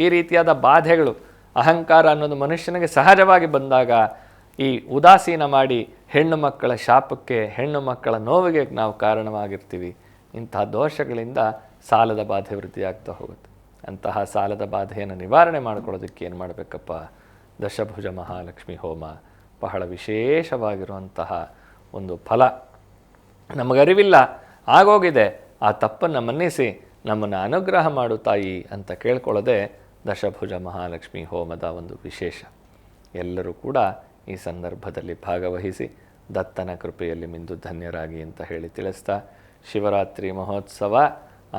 ಈ ರೀತಿಯಾದ ಬಾಧೆಗಳು, ಅಹಂಕಾರ ಅನ್ನೋದು ಮನುಷ್ಯನಿಗೆ ಸಹಜವಾಗಿ ಬಂದಾಗ ಈ ಉದಾಸೀನ ಮಾಡಿ ಹೆಣ್ಣು ಮಕ್ಕಳ ಶಾಪಕ್ಕೆ, ಹೆಣ್ಣು ಮಕ್ಕಳ ನೋವಿಗೆ ನಾವು ಕಾರಣವಾಗಿರ್ತೀವಿ. ಇಂತಹ ದೋಷಗಳಿಂದ ಸಾಲದ ಬಾಧೆ ವೃದ್ಧಿಯಾಗ್ತಾ ಹೋಗುತ್ತೆ. ಅಂತಹ ಸಾಲದ ಬಾಧೆಯನ್ನು ನಿವಾರಣೆ ಮಾಡ್ಕೊಳ್ಳೋದಕ್ಕೆ ಏನು ಮಾಡಬೇಕಪ್ಪ? ದಶಭುಜ ಮಹಾಲಕ್ಷ್ಮಿ ಹೋಮ ಬಹಳ ವಿಶೇಷವಾಗಿರುವಂತಹ ಒಂದು ಫಲ. ನಮಗರಿವಿಲ್ಲ, ಆಗೋಗಿದೆ, ಆ ತಪ್ಪನ್ನು ಮನ್ನಿಸಿ ನಮ್ಮನ್ನು ಅನುಗ್ರಹ ಮಾಡು ತಾಯಿ ಅಂತ ಕೇಳ್ಕೊಳ್ಳೋದೆ ದಶಭುಜ ಮಹಾಲಕ್ಷ್ಮಿ ಹೋಮದ ಒಂದು ವಿಶೇಷ. ಎಲ್ಲರೂ ಕೂಡ ಈ ಸಂದರ್ಭದಲ್ಲಿ ಭಾಗವಹಿಸಿ ದತ್ತನ ಕೃಪೆಯಲ್ಲಿ ಮಿಂದು ಧನ್ಯರಾಗಿ ಅಂತ ಹೇಳಿ ತಿಳಿಸ್ತಾ, ಶಿವರಾತ್ರಿ ಮಹೋತ್ಸವ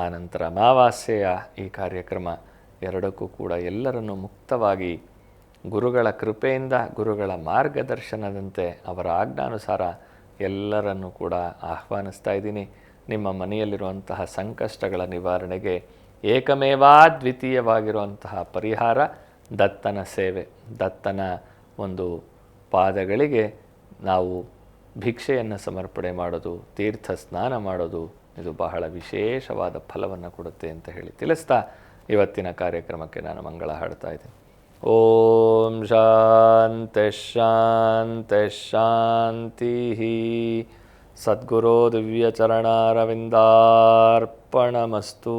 ಆನಂತರ ಅಮಾವಾಸ್ಯೆಯ ಈ ಕಾರ್ಯಕ್ರಮ ಎರಡಕ್ಕೂ ಕೂಡ ಎಲ್ಲರನ್ನು ಮುಕ್ತವಾಗಿ ಗುರುಗಳ ಕೃಪೆಯಿಂದ, ಗುರುಗಳ ಮಾರ್ಗದರ್ಶನದಂತೆ, ಅವರ ಆಜ್ಞಾನುಸಾರ ಎಲ್ಲರನ್ನೂ ಕೂಡ ಆಹ್ವಾನಿಸ್ತಾ ಇದ್ದೀನಿ. ನಿಮ್ಮ ಮನೆಯಲ್ಲಿರುವಂತಹ ಸಂಕಷ್ಟಗಳ ನಿವಾರಣೆಗೆ ಏಕಮೇವಾದ್ವಿತೀಯವಾಗಿರುವಂತಹ ಪರಿಹಾರ ದತ್ತನ ಸೇವೆ. ದತ್ತನ ಒಂದು ಪಾದಗಳಿಗೆ ನಾವು ಭಿಕ್ಷೆಯನ್ನು ಸಮರ್ಪಣೆ ಮಾಡೋದು, ತೀರ್ಥ ಸ್ನಾನ ಮಾಡೋದು, ಇದು ಬಹಳ ವಿಶೇಷವಾದ ಫಲವನ್ನು ಕೊಡುತ್ತೆ ಅಂತ ಹೇಳಿ ತಿಳಿಸ್ತಾ ಇವತ್ತಿನ ಕಾರ್ಯಕ್ರಮಕ್ಕೆ ನಾನು ಮಂಗಳ ಹಾಡ್ತಾ ಇದ್ದೀನಿ. ಓಂ ಶಾಂತಿ ಶಾಂತಿ ಶಾಂತಿ. ಸದ್ಗುರೋ ದಿವ್ಯಚರಣಾರವಿಂದಾರ್ಪಣಮಸ್ತು.